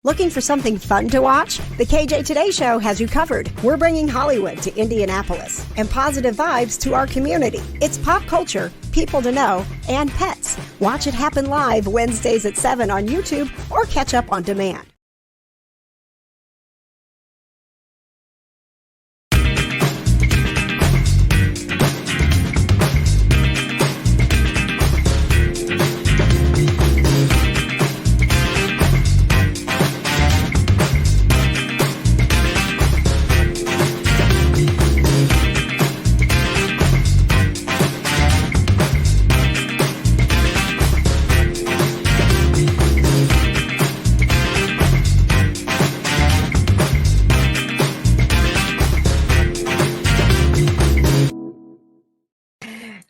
Looking for something fun to watch? The KJ Today Show has you covered. We're bringing Hollywood to Indianapolis and positive vibes to our community. It's pop culture, people to know, and pets. Watch it happen live Wednesdays at 7 on YouTube or catch up on demand.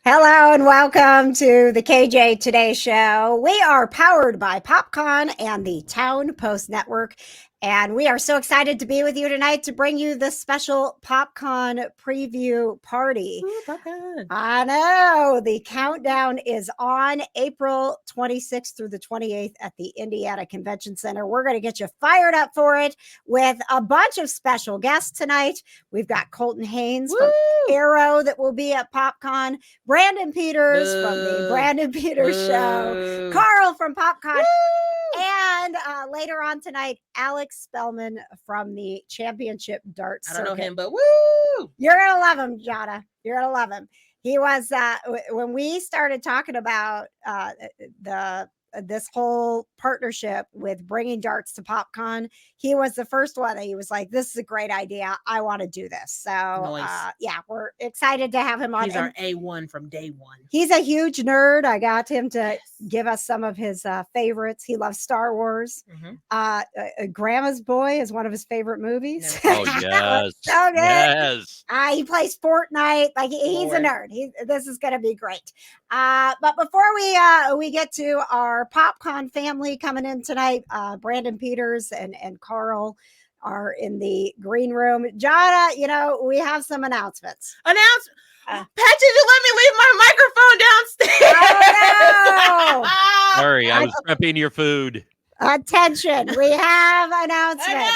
Hello and welcome to the KJ Today Show. We are powered by PopCon and the Town Post Network, and we are so excited to be with you tonight to bring you the special PopCon preview party. Ooh, PopCon. I know the countdown is on April 26th through the 28th at the Indiana Convention Center. We're going to get you fired up for it with a bunch of special guests tonight. We've got Colton Haynes from Arrow that will be at PopCon, Brandon Peters from the Brandon Peters Show, Carl from PopCon, and later on tonight, Alex Spellman from the Championship Darts Circuit. I don't know him, but woo! You're going to love him, Jada. You're going to love him. He was, when we started talking about this whole partnership with bringing darts to PopCon, he was the first one that he was like, this is a great idea. I want to do this. So nice. Yeah, we're excited to have him on. He's our A1 from day one. He's a huge nerd. I got him to give us some of his favorites. He loves Star Wars. Grandma's Boy is one of his favorite movies. Oh, yes. So good. Yes. He plays Fortnite. Like he's a nerd. This is going to be great. But before we get to our PopCon family coming in tonight, Brandon Peters and Carl are in the green room. Jada, we have some announcements. Pat, did you let me leave my microphone downstairs? Oh, no. Sorry, I was prepping your food. Attention, we have announcements.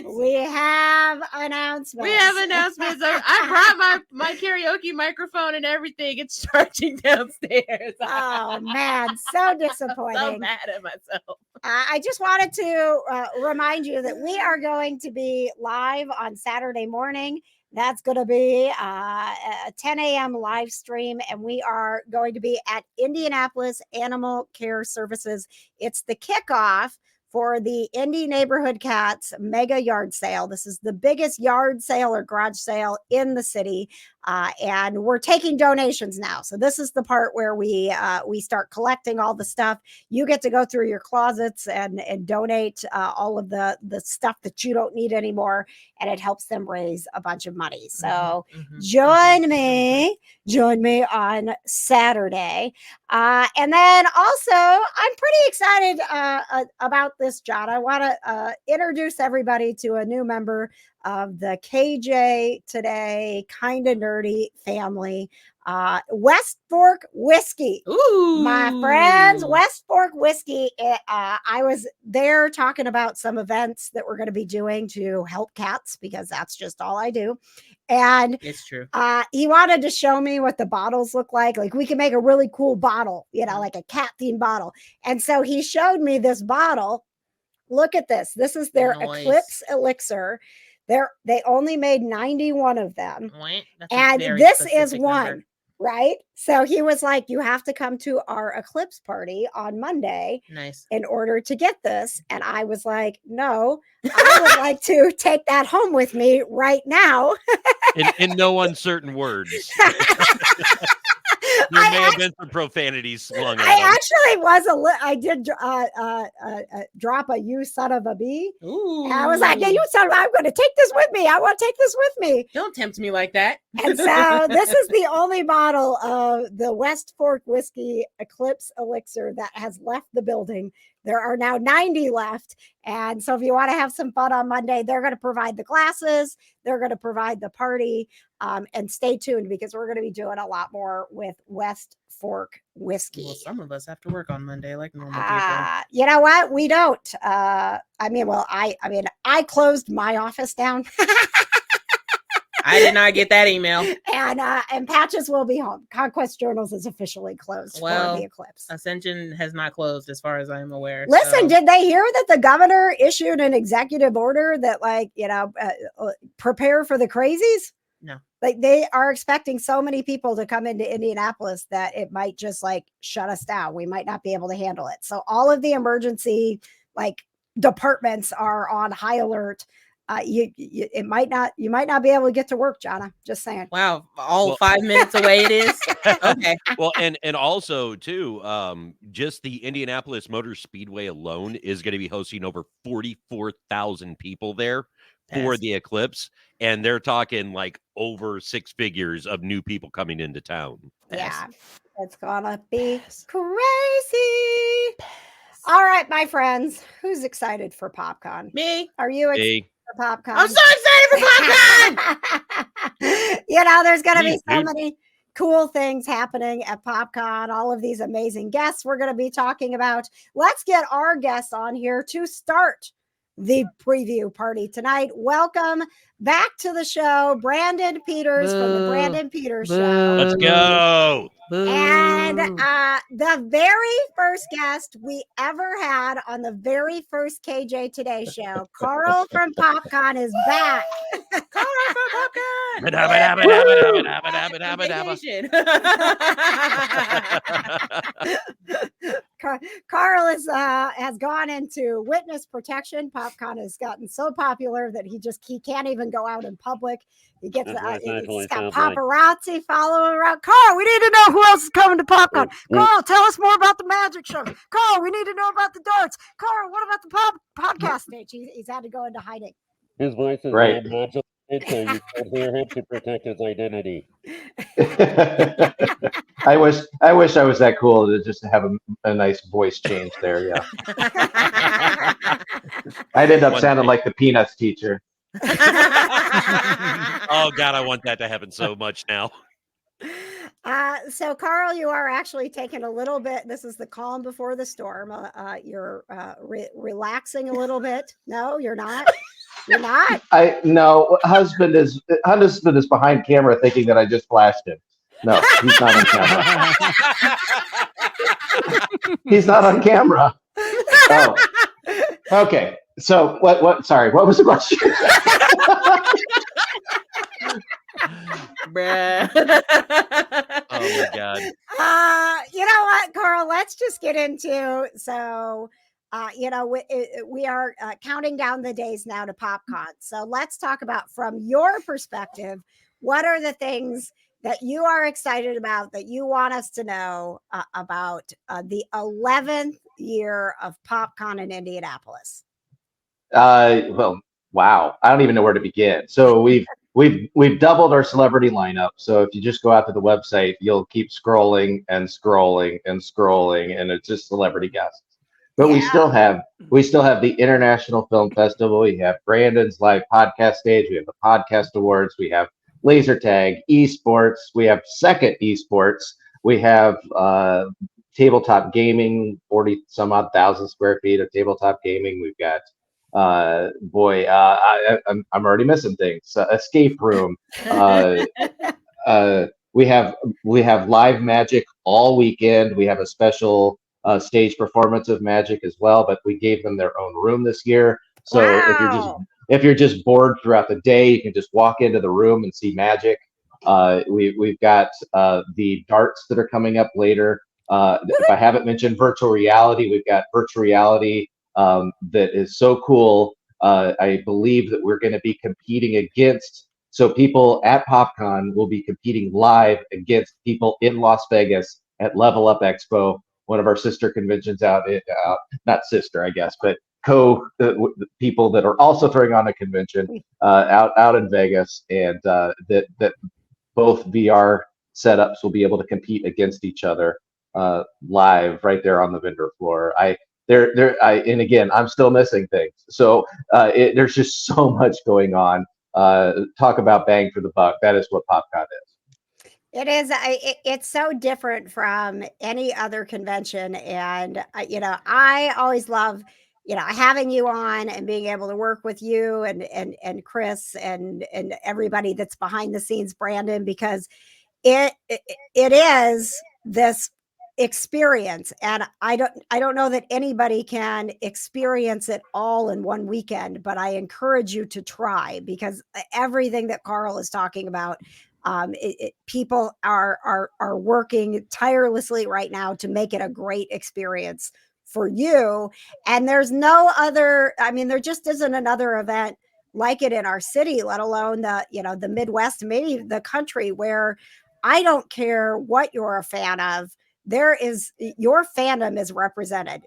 We have announcements. I brought my karaoke microphone and everything. It's charging downstairs. Oh, man, so disappointing. So mad at myself. I just wanted to remind you that we are going to be live on Saturday morning. That's going to be a 10 a.m. live stream, and we are going to be at Indianapolis Animal Care Services. It's the kickoff for the Indy Neighborhood Cats mega yard sale. This is the biggest yard sale or garage sale in the city, and we're taking donations now. So this is the part where we start collecting all the stuff. You get to go through your closets and donate all of the stuff that you don't need anymore, and it helps them raise a bunch of money. So join me on Saturday. And then also, I'm pretty excited about this, John. I want to introduce everybody to a new member of the KJ Today Kinda Nerdy family, West Fork Whiskey. Ooh, my friends, West Fork Whiskey. I was there talking about some events that we're going to be doing to help cats, because that's just all I do. And it's true. He wanted to show me what the bottles look like. Like we can make a really cool bottle, like a cat themed bottle. And so he showed me this bottle. Look at this. This is their Eclipse Elixir. They only made 91 of them. And this is one, number. Right? So he was like, you have to come to our Eclipse party on Monday in order to get this. And I was like, no, I would like to take that home with me right now. in no uncertain words. There may have been some profanities slung at him. I did drop a "you son of a bee." Ooh. And I was like, "Yeah, you son of I'm going to take this with me. I want to take this with me." Don't tempt me like that. And so this is the only bottle of the West Fork Whiskey Eclipse Elixir that has left the building. There are now 90 left. And so if you want to have some fun on Monday, they're going to provide the glasses. They're going to provide the party. And stay tuned because we're going to be doing a lot more with West Fork Whiskey. Well, some of us have to work on Monday like normal people. You know what? We don't. I closed my office down. I did not get that email. And Patches will be home. Conquest Journals is officially closed for the eclipse. Ascension has not closed as far as I am aware. Listen, did they hear that the governor issued an executive order that prepare for the crazies? No. Like they are expecting so many people to come into Indianapolis that it might just shut us down. We might not be able to handle it. So all of the emergency departments are on high alert. You might not be able to get to work, Jonna. Just saying. Wow, 5 minutes away it is. Okay. Well, and also too, just the Indianapolis Motor Speedway alone is going to be hosting over 44,000 people there for the eclipse, and they're talking over six figures of new people coming into town. Yeah, it's gonna be crazy. All right, my friends, who's excited for PopCon? Me. Are you excited? For PopCon. I'm so excited for PopCon. There's going to be so many cool things happening at PopCon. All of these amazing guests we're going to be talking about. Let's get our guests on here to start the preview party tonight. Welcome back to the show, Brandon Peters from the Brandon Peters Show. Let's go. And the very first guest we ever had on the very first KJ Today show, Carl from PopCon, is back. Carl from PopCon. Carl has gone into witness protection. PopCon has gotten so popular that he can't even go out in public. He gets he's got paparazzi following around. Carl, we need to know who else is coming to PopCon. Carl, tell us more about the magic show. Carl, we need to know about the darts. Carl, what about the podcast stage? He's had to go into hiding. His voice is right. So you can hear him to protect his identity. I wish I was that cool to just have a nice voice change there. Yeah, I'd end up sounding like the Peanuts teacher. Oh God, I want that to happen so much now. So Carl, you are actually taking a little bit. This is the calm before the storm. You're relaxing a little bit. No, you're not. You're not. No. Husband is behind camera, thinking that I just flashed him. No, he's not on camera. He's not on camera. Oh, okay. So what? Sorry, what was the question? Oh my God. You know what, Carl? Let's just get into we are counting down the days now to PopCon. So let's talk about, from your perspective, what are the things that you are excited about that you want us to know about the 11th year of PopCon in Indianapolis? Well, wow. I don't even know where to begin. So we've doubled our celebrity lineup. So if you just go out to the website, you'll keep scrolling and scrolling and scrolling, and it's just celebrity guests. But we still have the International Film Festival. We have Brandon's live podcast stage. We have the podcast awards. We have laser tag, esports. We have second esports. We have tabletop gaming, 40 some odd thousand square feet of tabletop gaming. We've got I'm already missing things. Escape room. We have live magic all weekend. We have a special stage performance of magic as well, but we gave them their own room this year. So if you're just bored throughout the day, you can just walk into the room and see magic. We've got the darts that are coming up later. If I haven't mentioned virtual reality, we've got virtual reality that is so cool. I believe that we're going to be competing against. So people at PopCon will be competing live against people in Las Vegas at Level Up Expo, one of our sister conventions not sister, I guess, but people that are also throwing on a convention out in Vegas, and that both VR setups will be able to compete against each other live right there on the vendor floor. And again, I'm still missing things. So there's just so much going on. Talk about bang for the buck. That is what PopCon is. It is. It's so different from any other convention, and I always love, having you on and being able to work with you and Chris and everybody that's behind the scenes, Brandon, because it is this experience, and I don't know that anybody can experience it all in one weekend, but I encourage you to try, because everything that Carl is talking about, people are working tirelessly right now to make it a great experience for you. And there's no other, there just isn't another event like it in our city, let alone the Midwest, maybe the country, where I don't care what you're a fan of, your fandom is represented.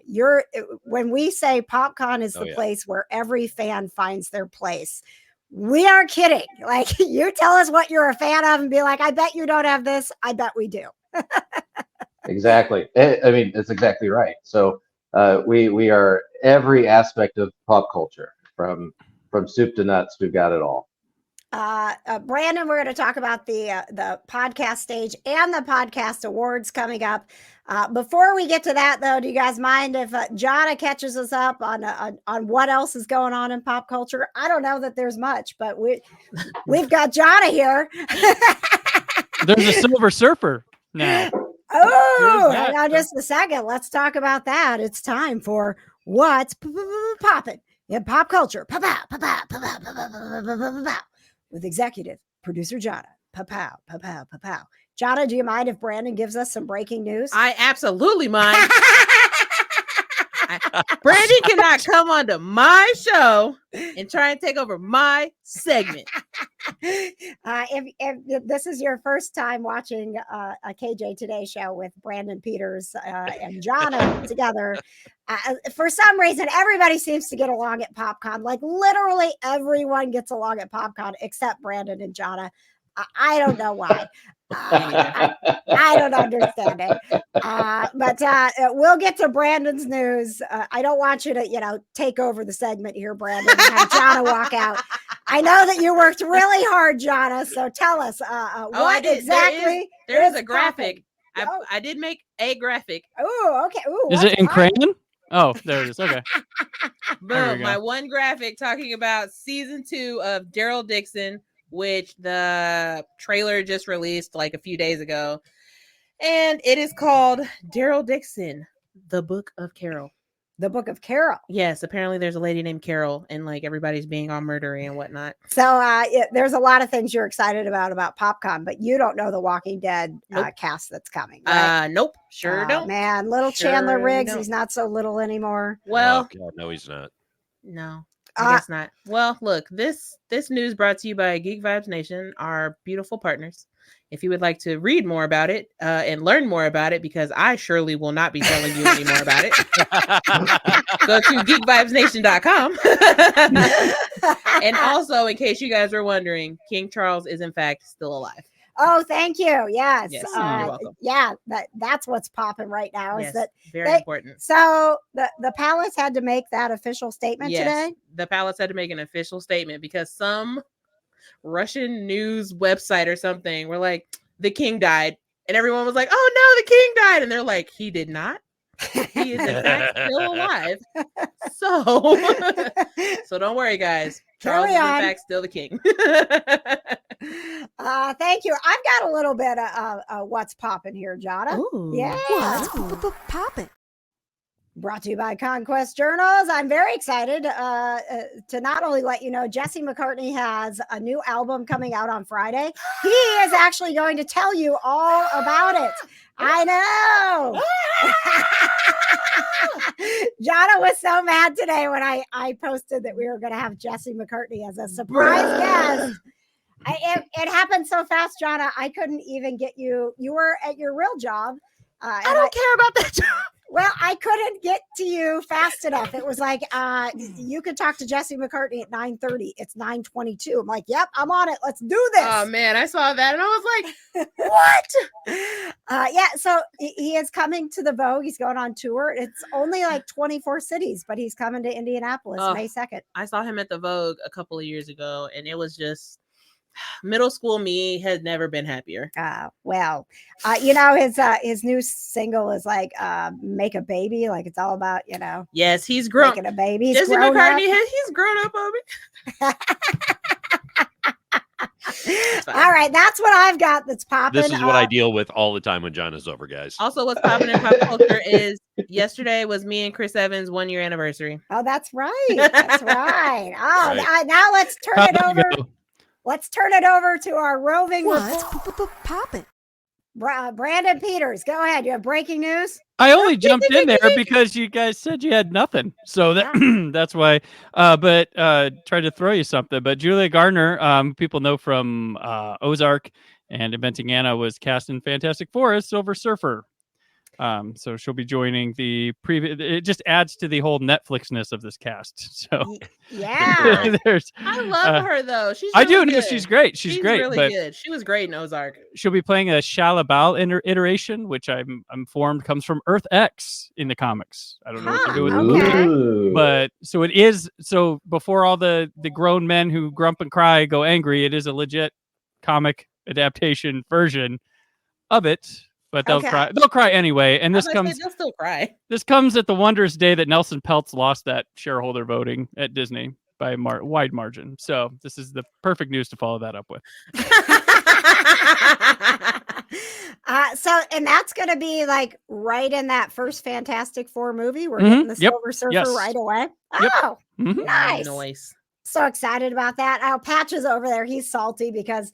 When we say PopCon is the place where every fan finds their place, we aren't kidding. Like, you tell us what you're a fan of and be like, I bet you don't have this. I bet we do. Exactly. It's exactly right. So we are every aspect of pop culture, from soup to nuts. We've got it all. Brandon, we're going to talk about the podcast stage and the podcast awards coming up. Before we get to that, though, do you guys mind if Jonna catches us up on what else is going on in pop culture? I don't know that there's much, but we've got Jonna here. There's a Silver Surfer now. Oh, hang on just a second. Let's talk about that. It's time for What's Poppin' in Pop Culture. With executive producer Jonna. Pa-pow, pa-pow, pa-pow. Jonna, do you mind if Brandon gives us some breaking news? I absolutely mind. Brandon cannot come onto my show and try and take over my segment. If this is your first time watching a KJ Today show with Brandon Peters and Jonna together, for some reason, everybody seems to get along at PopCon. Like, literally everyone gets along at PopCon except Brandon and Jonna. I don't know why. I don't understand it. But we'll get to Brandon's news. I don't want you to, take over the segment here, Brandon, and have Jonna walk out. I know that you worked really hard, Jonna. So tell us what exactly. There is a graphic. I did make a graphic. Oh, okay. Ooh, is it in crayon? Oh, there it is. Okay. Boom. My one graphic talking about season 2 of Daryl Dixon, which the trailer just released like a few days ago. And it is called Daryl Dixon, The Book of Carol. The Book of Carol. Yes, apparently there's a lady named Carol, and like everybody's being all murdery and whatnot. So there's a lot of things you're excited about PopCon, but you don't know the Walking Dead cast that's coming, right? Nope, sure don't. Man, little Chandler Riggs, he's not so little anymore. Well, God, no, he's not. No, I guess not. Well, look, this news brought to you by Geek Vibes Nation, our beautiful partners. If you would like to read more about it and learn more about it, because I surely will not be telling you any more about it, go to geekvibesnation.com. And also, in case you guys were wondering, King Charles is in fact still alive. Oh, thank you. Yes. You're welcome. Yeah, that's what's popping right now. Yes, is that very important. So the palace had to make that official statement today? The palace had to make an official statement because some Russian news website or something were like, the king died, and everyone was like, oh no, the king died, and they're like, he did not. He is in fact still alive. So don't worry, guys. Charles is in fact still the king. Thank you. I've got a little bit of what's popping here, Jonna. Ooh, yeah, what's popping? Brought to you by Conquest Journals. I'm very excited to not only let you know Jesse McCartney has a new album coming out on Friday. He is actually going to tell you all about it. I know. Jonna was so mad today when I posted that we were going to have Jesse McCartney as a surprise guest. It happened so fast, Jonna. I couldn't even get you. You were at your real job. I don't care about that job. Well, I couldn't get to you fast enough. It was like, you could talk to Jesse McCartney at 9:30. It's 9:22. I'm like, yep, I'm on it. Let's do this. Oh man, I saw that and I was like, what? Yeah, so he is coming to the Vogue. He's going on tour. It's only like 24 cities, but he's coming to Indianapolis May 2nd. I saw him at the Vogue a couple of years ago, and it was just middle school me had never been happier. His new single is like "Make a Baby." Like it's all about Yes, he's grown. Making a baby. Jesse McCartney, he's grown up on me. All right, that's what I've got. That's popping. This is what I deal with all the time when John is over, guys. Also, what's popping in pop culture is yesterday was me and Chris Evans' 1 year anniversary. Oh, that's right. That's right. Oh, Right. now let's turn it over. Go. Let's turn it over to our roving What's report. poppin'? Brandon Peters, go ahead. You have breaking news? I only jumped in there because you guys said you had nothing, so that's why. But tried to throw you something. But Julia Gardner, people know from Ozark and Inventing Anna, was cast in Fantastic Four as Silver Surfer. So she'll be joining the previous. It just adds to the whole Netflixness of this cast. So Yeah. there's. I love her though. She's I do really know good. she's great. She's great. really but good. She was great in Ozark. she'll be playing a Shalabal iteration, which I'm informed comes from Earth X in the comics. I don't know what to do with okay. Ooh. but so it is. So before all the grown men who grump and cry go angry, it is a legit comic adaptation version of it. But they'll Okay. cry. They'll cry anyway. And They'll still cry. this comes at the wondrous day that Nelson Peltz lost that shareholder voting at Disney by a wide margin. So this is the perfect news to follow that up with. And that's going to be like right in that first Fantastic Four movie. We're Mhm. getting the Yep. Silver Surfer Yes. right away. Yep. Oh, Mhm. nice. Noise. So excited about that. Patch is over there. He's salty because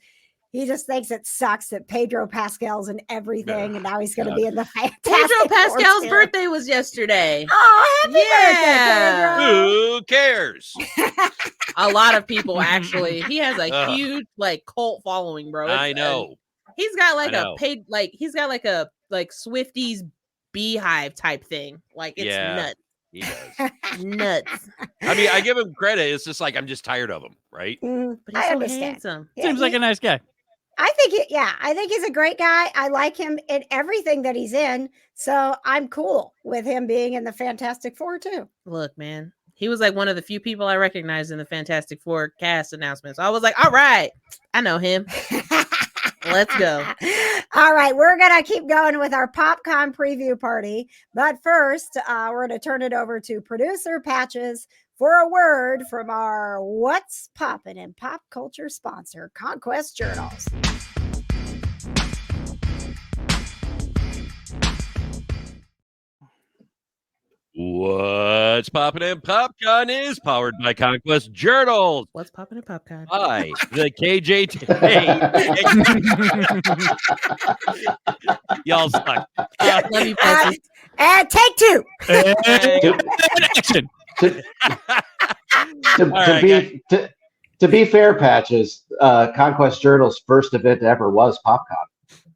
he just thinks it sucks that Pedro Pascal's in everything, and now he's going to be in the Fantastic Pedro Four Pascal's too. birthday was yesterday. Oh, happy Yeah. birthday, Who cares? Pedro! A lot of people actually. He has a Ugh. huge cult following, bro. I know. He's got like I a know. paid he's got like a Swifties beehive type thing. Like it's Yeah. He does. nuts. I mean, I give him credit. It's just like I'm just tired of him, right? But he's I so understand. handsome. Yeah, Seems like a nice guy. I think he's a great guy. I like him in everything that he's in. So I'm cool with him being in the Fantastic Four too. Look, man. He was like one of the few people I recognized in the Fantastic Four cast announcements. I was like, all right, I know him. Let's go. All right, we're going to keep going with our PopCon preview party. But first, we're going to turn it over to producer Patches for a word from our What's Poppin' in Pop Culture sponsor, Conquest Journals. What's poppin' in PopCon is powered by Conquest Journals. What's popping in PopCon? By the KJ today. Y'all suck. Love you, Patches. And take two. Action. To be fair, Patches, Conquest Journal's first event ever was PopCon.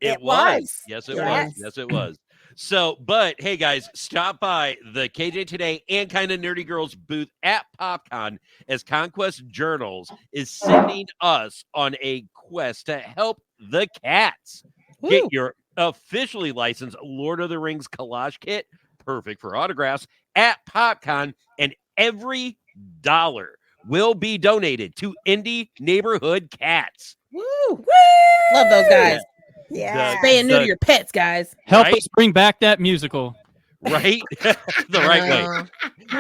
It was. Yes, it Yes. was. Yes, it was. So, but hey, guys, stop by the KJ Today and Kinda Nerdy Girls booth at PopCon as Conquest Journals is sending us on a quest to help the cats get Woo. your officially licensed Lord of the Rings collage kit, perfect for autographs, at PopCon, and every dollar will be donated to indie neighborhood cats. Woo. Love those guys. Yeah. Stay and neuter your pets, guys. Help Right? us bring back that musical. Right? The right way.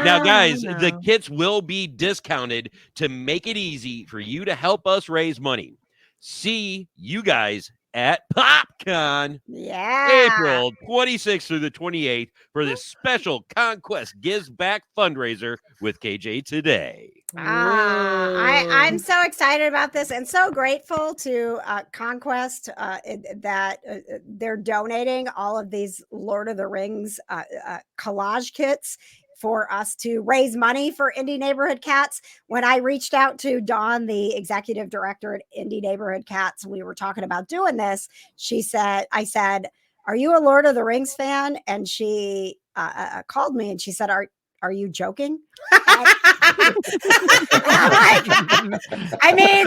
Now, guys, No. the kits will be discounted to make it easy for you to help us raise money. See you guys at PopCon Yeah. April 26th through the 28th for this special Conquest Gives Back fundraiser with KJ Today. I'm so excited about this and so grateful to Conquest that they're donating all of these Lord of the Rings collage kits for us to raise money for Indie Neighborhood Cats. When I reached out to Dawn, the executive director at Indie Neighborhood Cats, we were talking about doing this. I said, are you a Lord of the Rings fan? And she called me and she said, "Are you joking?" I mean,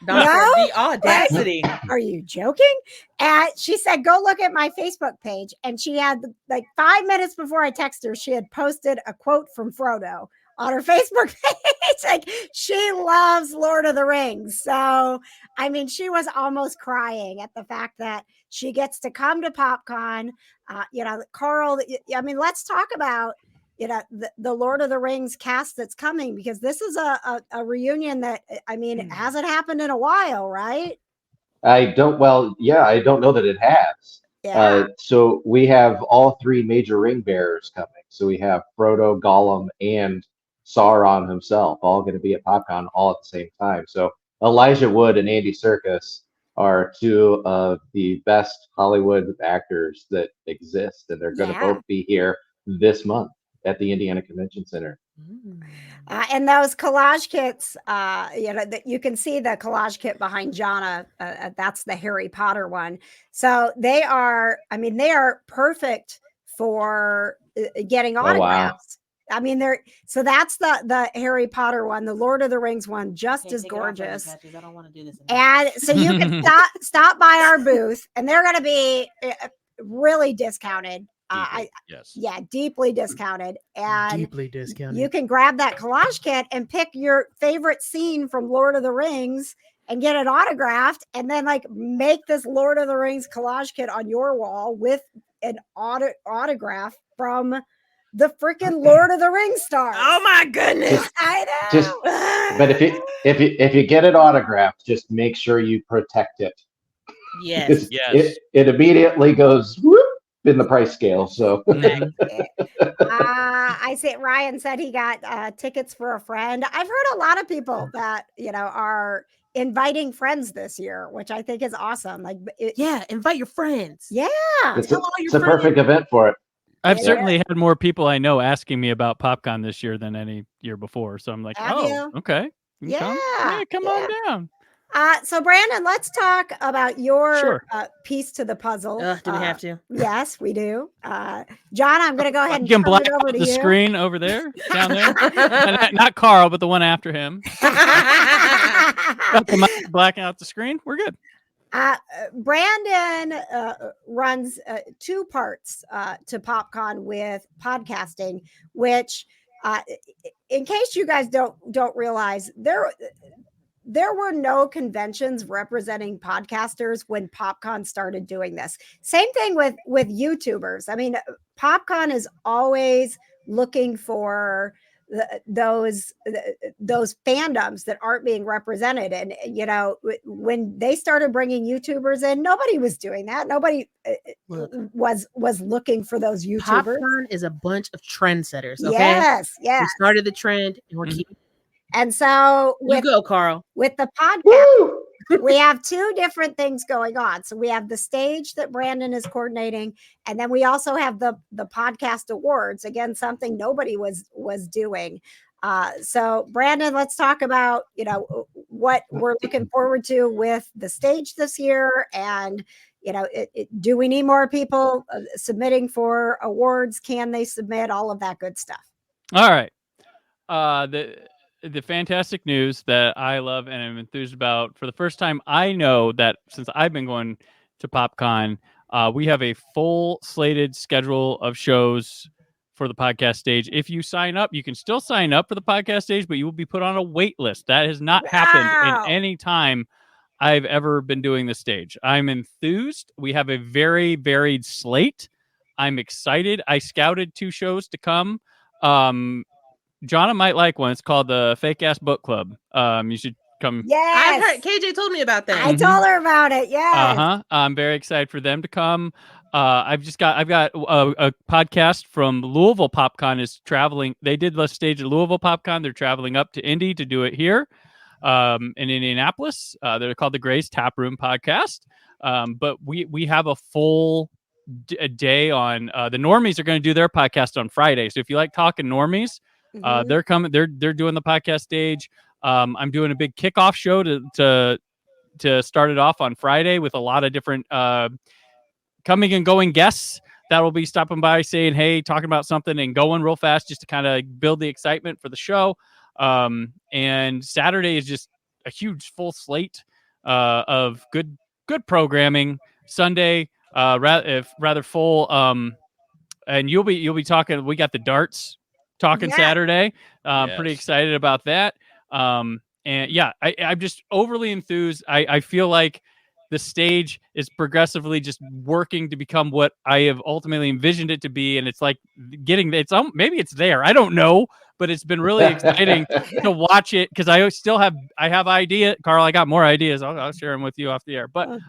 No, the audacity. Are you joking? And she said, "Go look at my Facebook page." And she had, like, 5 minutes before I texted her, she had posted a quote from Frodo on her Facebook page. Like, she loves Lord of the Rings. So, I mean, she was almost crying at the fact that she gets to come to PopCon. Carl, I mean, let's talk about, the Lord of the Rings cast that's coming, because this is a reunion that, I mean, hasn't happened in a while, right? I don't know that it has. Yeah. So we have all three major ring bearers coming. So we have Frodo, Gollum, and Sauron himself, all going to be at PopCon all at the same time. So Elijah Wood and Andy Serkis are two of the best Hollywood actors that exist, and they're going to both be here this month at the Indiana Convention Center. And those collage kits, that you can see the collage kit behind Jonna. That's the Harry Potter one. So they are perfect for getting autographs. I mean, that's the Harry Potter one, the Lord of the Rings one, just as gorgeous. I don't want to do this And so you can stop by our booth, and they're going to be really discounted. Deeply discounted. And deeply discounted. You can grab that collage kit and pick your favorite scene from Lord of the Rings and get it autographed, and then, like, make this Lord of the Rings collage kit on your wall with an autograph from the freaking Lord of the Rings stars. Oh my goodness! I know. But if you get it autographed, just make sure you protect it. Yes. It immediately goes whoop in the price scale. So I see. Ryan said he got tickets for a friend. I've heard a lot of people that are inviting friends this year, which I think is awesome. Like, invite your friends. Yeah, it's a perfect event for it. I've certainly had more people I know asking me about PopCon this year than any year before. So I'm like, okay. Come on down. So Brandon, let's talk about your piece to the puzzle. Do we have to? Yes, we do. John, I'm going to go ahead and you can turn black it over out to the you. screen over there, down there. not Carl, but the one after him. Black out the screen. We're good. Brandon runs 2 parts to PopCon with podcasting, which, in case you guys don't realize, there were no conventions representing podcasters when PopCon started doing this. Same thing with YouTubers. I mean, PopCon is always looking for those fandoms that aren't being represented. And, when they started bringing YouTubers in, nobody was doing that. Nobody was looking for those YouTubers. PopCon is a bunch of trendsetters. Okay. Yes. We started the trend, and we're keeping. And so you go, Carl. With the podcast, we have 2 different things going on. So we have the stage that Brandon is coordinating, and then we also have the podcast awards. Again, something nobody was doing. So Brandon, let's talk about what we're looking forward to with the stage this year, and do we need more people submitting for awards? Can they submit? All of that good stuff. All right. The fantastic news that I love and am enthused about, for the first time, I know that since I've been going to PopCon, we have a full slated schedule of shows for the podcast stage. If you sign up, you can still sign up for the podcast stage, but you will be put on a wait list. That has not happened in any time I've ever been doing the stage. I'm enthused. We have a very varied slate. I'm excited. I scouted 2 shows to come. Jonna might like one. It's called the Fake Ass Book Club. You should come. Yes, I've heard. KJ told me about that. I told her about it. Yeah. I'm very excited for them to come. I've got a podcast from Louisville PopCon is traveling. They did the stage at Louisville PopCon. They're traveling up to Indy to do it here in Indianapolis. They're called the Gray's Tap Room Podcast. But we have a full day on. The Normies are going to do their podcast on Friday. So if you like talking Normies. They're coming. They're doing the podcast stage. I'm doing a big kickoff show to start it off on Friday with a lot of different coming and going guests. that'll be stopping by, saying hey, talking about something, and going real fast just to kind of build the excitement for the show. And Saturday is just a huge full slate of good programming. Sunday, rather full. And you'll be talking. We got the darts talking Saturday. Pretty excited about that. And yeah, I'm just overly enthused. I feel like the stage is progressively just working to become what I have ultimately envisioned it to be, and it's like maybe it's there. I don't know, but it's been really exciting to watch it because I have idea. Carl, I got more ideas. I'll share them with you off the air, but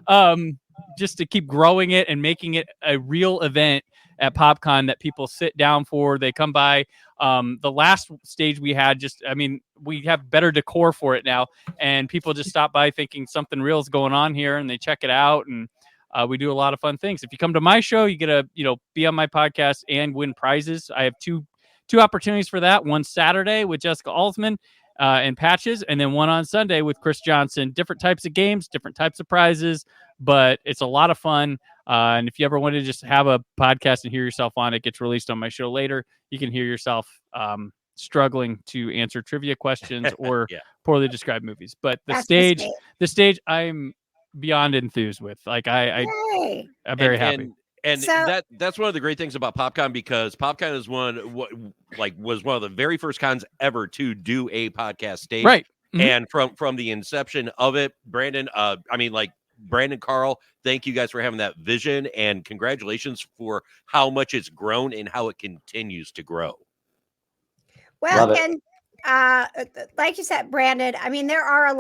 just to keep growing it and making it a real event at PopCon that people sit down for. They come by. The last stage we had, we have better decor for it now, and people just stop by thinking something real is going on here, and they check it out, and we do a lot of fun things. If you come to my show, you get to be on my podcast and win prizes. I have two opportunities for that. One Saturday with Jessica Alsman and Patches, and then one on Sunday with Chris Johnson. Different types of games, different types of prizes, but it's a lot of fun. And if you ever want to just have a podcast and hear yourself on it, gets released on my show later, you can hear yourself struggling to answer trivia questions or poorly described movies. But the stage, I'm beyond enthused with. Like I'm very happy. And that's one of the great things about PopCon, because PopCon is was one of the very first cons ever to do a podcast stage. Right. Mm-hmm. And from the inception of it, Brandon, Carl, thank you guys for having that vision, and congratulations for how much it's grown and how it continues to grow. Well, and like you said, Brandon, there are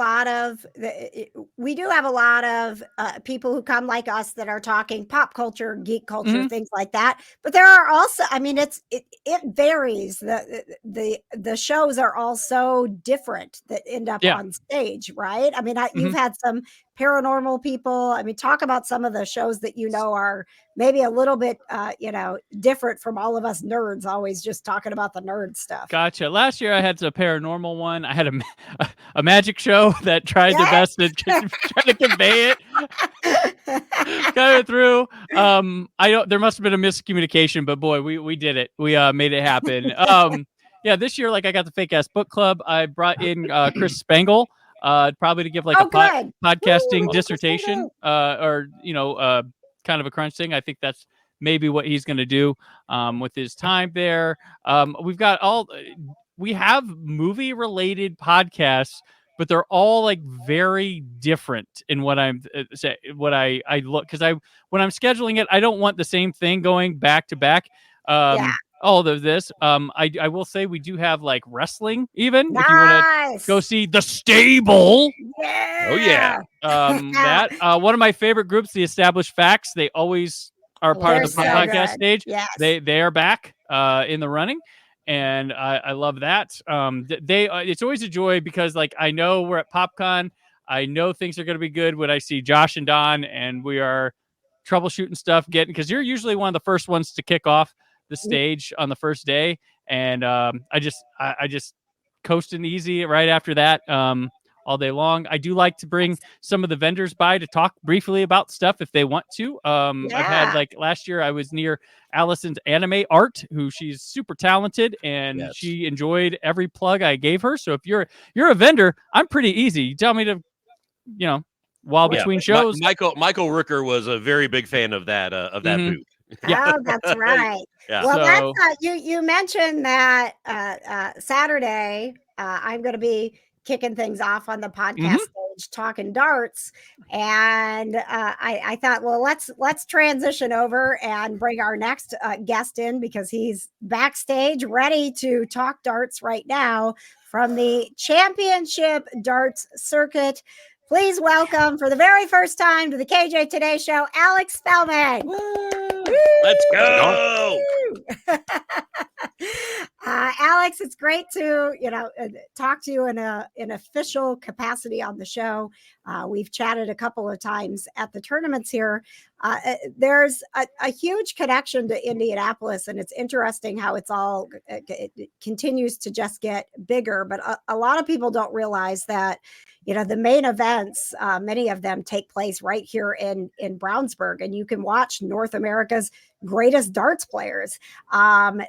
we do have a lot of people who come like us that are talking pop culture, geek culture, things like that. But there are also, it varies. The shows are all so different that end up on stage, right? You've had some paranormal people. Talk about some of the shows that are maybe a little bit different from all of us nerds always just talking about the nerd stuff. Gotcha. Last year I had a paranormal one. I had a magic show that tried the best to try to convey it. Got it through. There must have been a miscommunication, but boy, we did it. We made it happen. This year, I got the Fake Ass Book Club. I brought in Chris Spangle. Probably to give podcasting dissertation, or kind of a crunch thing. I think that's maybe what he's going to do with his time there. We have movie related podcasts, but they're all very different in what I'm when I'm scheduling it, I don't want the same thing going back to back. All of this. I will say we do have wrestling, even if you want to go see The Stable. Yeah. Oh yeah. That one of my favorite groups, the Established Facts. They always are part of the podcast stage. Yes. They are back in the running, and I love that. It's always a joy because I know we're at PopCon. I know things are going to be good when I see Josh and Don, and we are troubleshooting stuff, because you're usually one of the first ones to kick off the stage on the first day, and I just coasting easy right after that all day long. I do like to bring some of the vendors by to talk briefly about stuff if they want to. I've had last year I was near Allison's anime art, who she's super talented, and she enjoyed every plug I gave her. So if you're a vendor, I'm pretty easy. You tell me to while between shows. Michael Rooker was a very big fan of that booth. Oh, that's right. Well, that's you mentioned that Saturday I'm going to be kicking things off on the podcast stage, talking darts, and I thought, well, let's transition over and bring our next guest in, because he's backstage ready to talk darts right now from the championship darts circuit. Please welcome, for the very first time to the KJ Today Show, Alex Spellman. Let's go. Alex, it's great to talk to you in an official capacity on the show. We've chatted a couple of times at the tournaments here, There's a huge connection to Indianapolis, and it's interesting how it continues to just get bigger. But a lot of people don't realize that, the main events, many of them take place right here in Brownsburg, and you can watch North America's greatest darts players.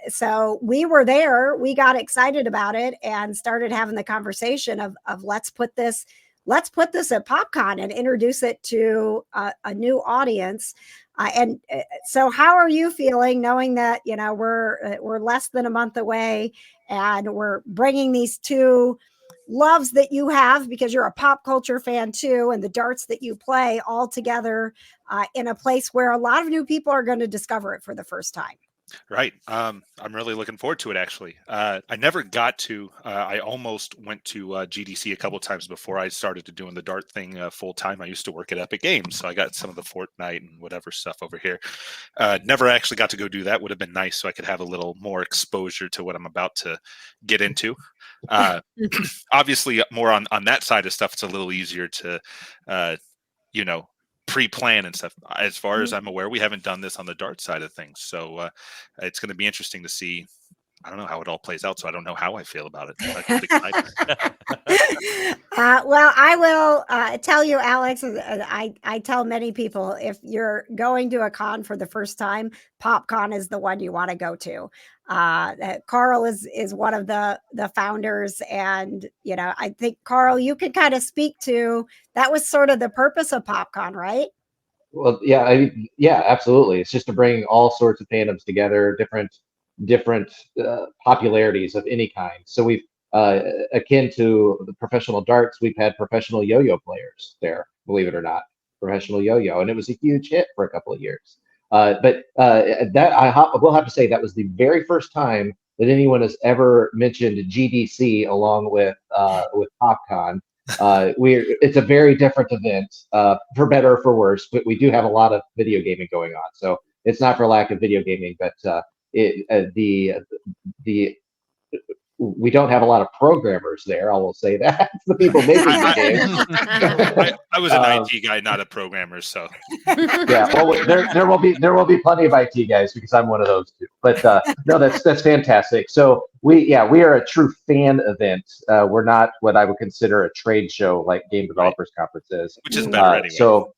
So we were there, we got excited about it and started having the conversation of let's put this at PopCon and introduce it to a new audience. So how are you feeling knowing that, we're less than a month away and we're bringing these two loves that you have, because you're a pop culture fan too, and the darts that you play all together in a place where a lot of new people are going to discover it for the first time? Right. I'm really looking forward to it, actually. I never got to, I almost went to GDC a couple times before I started to doing the dart thing full time. I used to work at Epic Games, so I got some of the Fortnite and whatever stuff over here. Never actually got to go do that. Would have been nice so I could have a little more exposure to what I'm about to get into. Obviously, more on that side of stuff, it's a little easier to, pre-plan and stuff. As far as I'm aware, we haven't done this on the dart side of things, so it's going to be interesting to see. I don't know how it all plays out, so I don't know how I feel about it. Well, I will tell you, Alex, I tell many people, if you're going to a con for the first time, PopCon is the one you want to go to. Carl is one of the founders, and I think, Carl, you could kind of speak to that. Was sort of the purpose of PopCon, right? Well, yeah, absolutely. It's just to bring all sorts of fandoms together, different popularities of any kind. So we've akin to the professional darts, we've had professional yo-yo players there, believe it or not, professional yo-yo, and it was a huge hit for a couple of years. But that I will have to say that was the very first time that anyone has ever mentioned GDC along with PopCon. It's a very different event, for better or for worse, but we do have a lot of video gaming going on. So it's not for lack of video gaming, but we don't have a lot of programmers there. I will say that the people making the games. I was an IT guy, not a programmer, so yeah. Well, there will be plenty of IT guys because I'm one of those too. But no, that's fantastic. So we are a true fan event. We're not what I would consider a trade show like Game Developers Conference is, which is better anyway. So.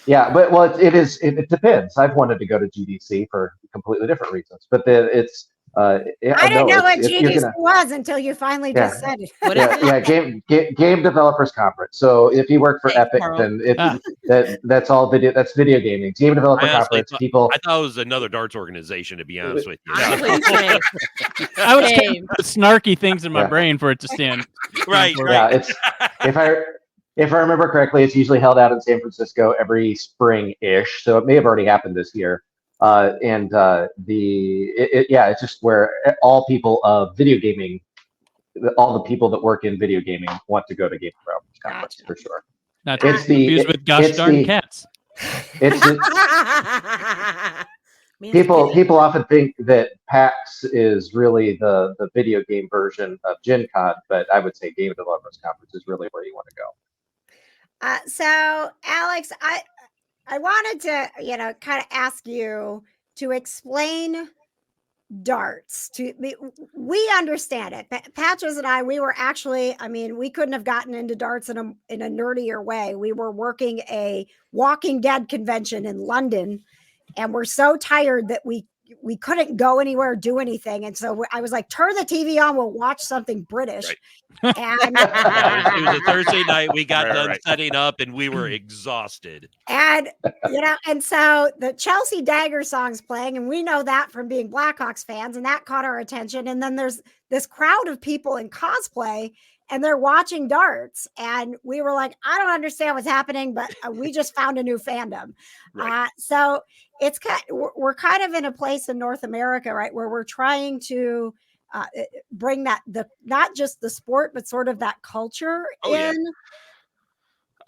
Yeah, but it depends. I've wanted to go to GDC for completely different reasons, but it's. I didn't know what GDC was until you finally just said it. Game Developers Conference. So if you work for Epic, then that's all video. That's video gaming. Game Developer Conference. I thought it was another darts organization, to be honest with you. I was snarky things in my brain for it to stand. Right. Yeah, it's if I remember correctly, it's usually held out in San Francisco every spring-ish. So it may have already happened this year. It's just where all people of video gaming, all the people that work in video gaming want to go to Game Developers Conference for sure. Not to be confused with gosh darn cats. People often think that PAX is really the video game version of Gen Con, but I would say Game Developers Conference is really where you want to go. So, Alex, I wanted to, kind of ask you to explain darts to me. We understand it. Patches and I, we were actually, we couldn't have gotten into darts in a nerdier way. We were working a Walking Dead convention in London, and we're so tired that we couldn't go anywhere, do anything. And so I was like, turn the TV on, we'll watch something British. Right. And it was a Thursday night. We got done setting up and we were exhausted. And, and so the Chelsea Dagger song's playing, and we know that from being Blackhawks fans, and that caught our attention. And then there's this crowd of people in cosplay, and they're watching darts. And we were like, I don't understand what's happening, but we just found a new fandom. Right. So we're kind of in a place in North America, right, where we're trying to bring that, not just the sport, but sort of that culture in.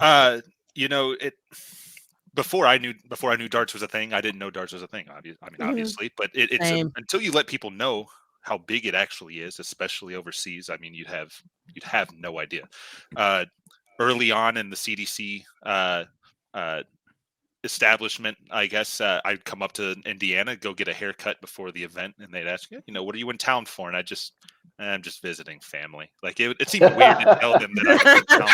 Yeah. Before I knew darts was a thing, I didn't know darts was a thing. Obviously, but it's until you let people know how big it actually is, especially overseas. You'd have no idea. Early on in the CDC, establishment, I guess, I'd come up to Indiana, go get a haircut before the event, and they'd ask, what are you in town for? And I'm just visiting family. Like it seemed weird to tell them that I was in town.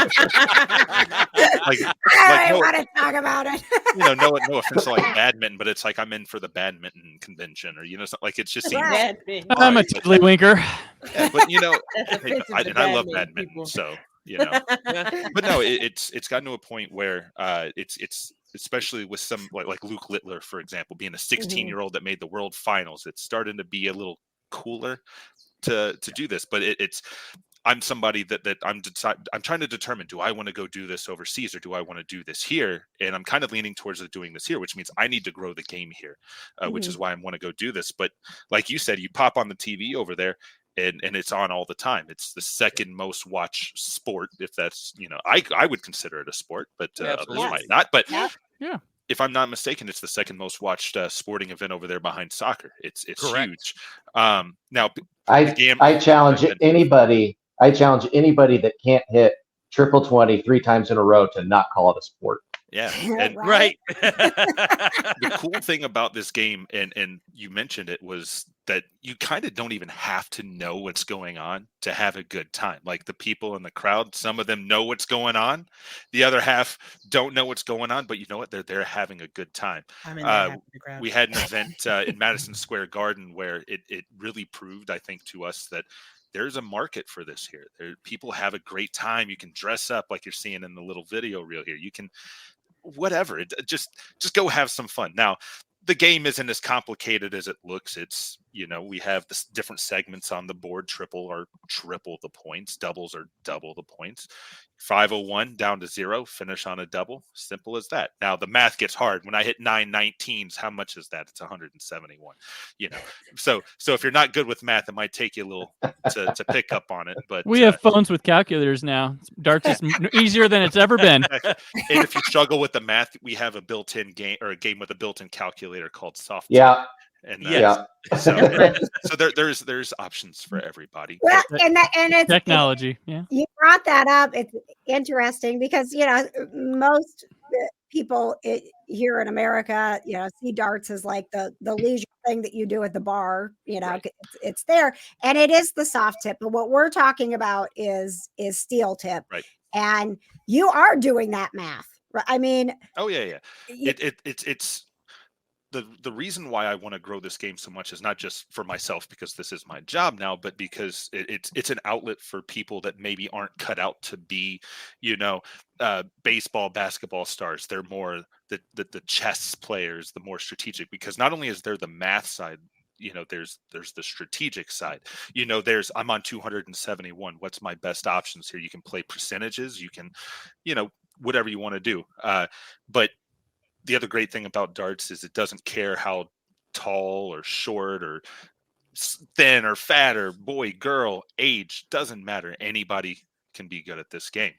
I want to talk about it. No offense to like badminton, but it's like I'm in for the badminton convention, or like it's just seems. I'm a tiddlywinker. Yeah, but I love badminton, people. So but no, it's gotten to a point where it's especially with some like Luke Littler, for example, being a 16-year-old that made the world finals. It's starting to be a little cooler to do this, but I'm somebody that I'm trying to determine, do I want to go do this overseas or do I want to do this here? And I'm kind of leaning towards doing this here, which means I need to grow the game here, which is why I want to go do this. But like you said, you pop on the TV over there and it's on all the time. It's the second most watched sport, if that's, I would consider it a sport, but others might not. But yeah. If I'm not mistaken, it's the second most watched sporting event over there behind soccer. It's Correct. huge. Now, I challenge anybody. I challenge anybody that can't hit triple 20 3 times in a row to not call it a sport. Yeah, and Right. the cool thing about this game, and you mentioned it, was that you kind of don't even have to know what's going on to have a good time. Like the people in the crowd, some of them know what's going on. The other half don't know what's going on, but you know what? They're having a good time. We had an event in Madison Square Garden where it really proved, I think, to us that there's a market for this here. People have a great time. You can dress up like you're seeing in the little video reel here. You can whatever. Just go have some fun. Now, the game isn't as complicated as it looks. It's, we have the different segments on the board. Triple are triple the points. Doubles are double the points. 501 down to 0, finish on a double. Simple as that. Now, the math gets hard. When I hit 9 19s, how much is that? It's 171. So if you're not good with math, it might take you a little to pick up on it. But we have phones with calculators now. Darts is easier than it's ever been. And if you struggle with the math, we have a built-in game, or a game with a built-in calculator called Soft. Yeah. And So there's options for everybody. Well, and it's technology. Yeah, you brought that up. It's interesting because most people here in America, see darts as like the leisure thing that you do at the bar. Right. It's there, and it is the soft tip. But what we're talking about is steel tip, right? And you are doing that math, right? I mean, oh yeah. It's. The reason why I want to grow this game so much is not just for myself, because this is my job now, but because it's an outlet for people that maybe aren't cut out to be, baseball, basketball stars. They're more the chess players, the more strategic, because not only is there the math side, there's the strategic side. I'm on 271. What's my best options here? You can play percentages. You can, whatever you want to do. But the other great thing about darts is it doesn't care how tall or short or thin or fat or boy, girl, age, doesn't matter. Anybody can be good at this game.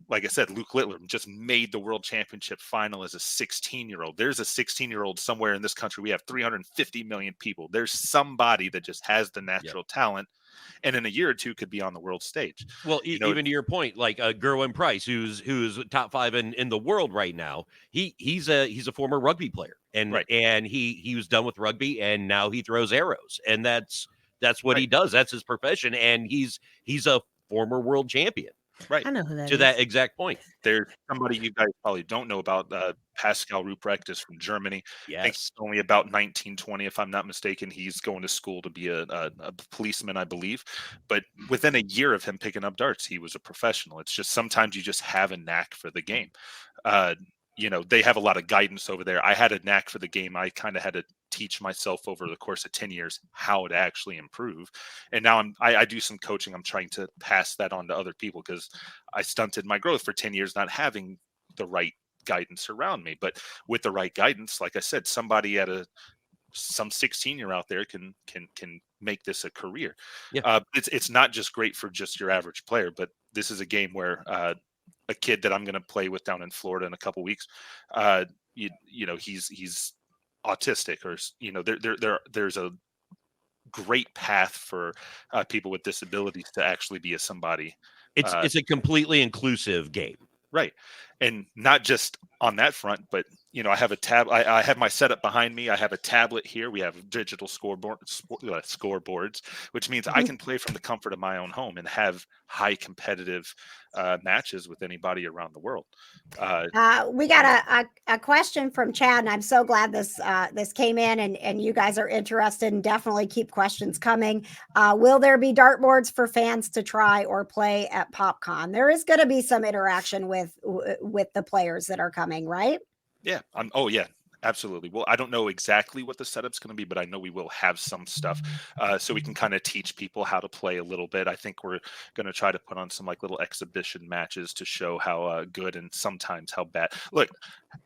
Like I said, Luke Littler just made the world championship final as a 16-year-old. There's a 16-year-old somewhere in this country. We have 350 million people. There's somebody that just has the natural talent, and in a year or two could be on the world stage. Well, even to your point, like Gerwin Price, who's top 5 in the world right now. He's a former rugby player, and right. and he was done with rugby, and now he throws arrows, and that's what right. he does. That's his profession, and he's a former world champion. Right. I know who that to is. That exact point. There's somebody you guys probably don't know about. Pascal Ruprecht is from Germany. Yes. I think he's only about 19, 20, if I'm not mistaken. He's going to school to be a policeman, I believe. But within a year of him picking up darts, he was a professional. It's just sometimes you just have a knack for the game. They have a lot of guidance over there. I had a knack for the game. I kind of had to teach myself over the course of 10 years how to actually improve. And now I do some coaching. I'm trying to pass that on to other people because I stunted my growth for 10 years not having the right guidance around me. But with the right guidance, like I said, somebody some 16-year out there can make this a career. Yeah. It's not just great for just your average player, but this is a game where a kid that I'm going to play with down in Florida in a couple weeks, he's autistic, or there's a great path for people with disabilities to actually be somebody. It's a completely inclusive game. Right. and not just on that front, but I have a tab. I have my setup behind me. I have a tablet here. We have digital scoreboards, which means I can play from the comfort of my own home and have high competitive matches with anybody around the world. We got a question from Chad, and I'm so glad this came in, and you guys are interested, and definitely keep questions coming. Will there be dartboards for fans to try or play at PopCon? There is going to be some interaction with the players that are coming, right? Yeah. Oh, yeah. Absolutely. Well, I don't know exactly what the setup's going to be, but I know we will have some stuff so we can kind of teach people how to play a little bit. I think we're going to try to put on some like little exhibition matches to show how good and sometimes how bad. Look,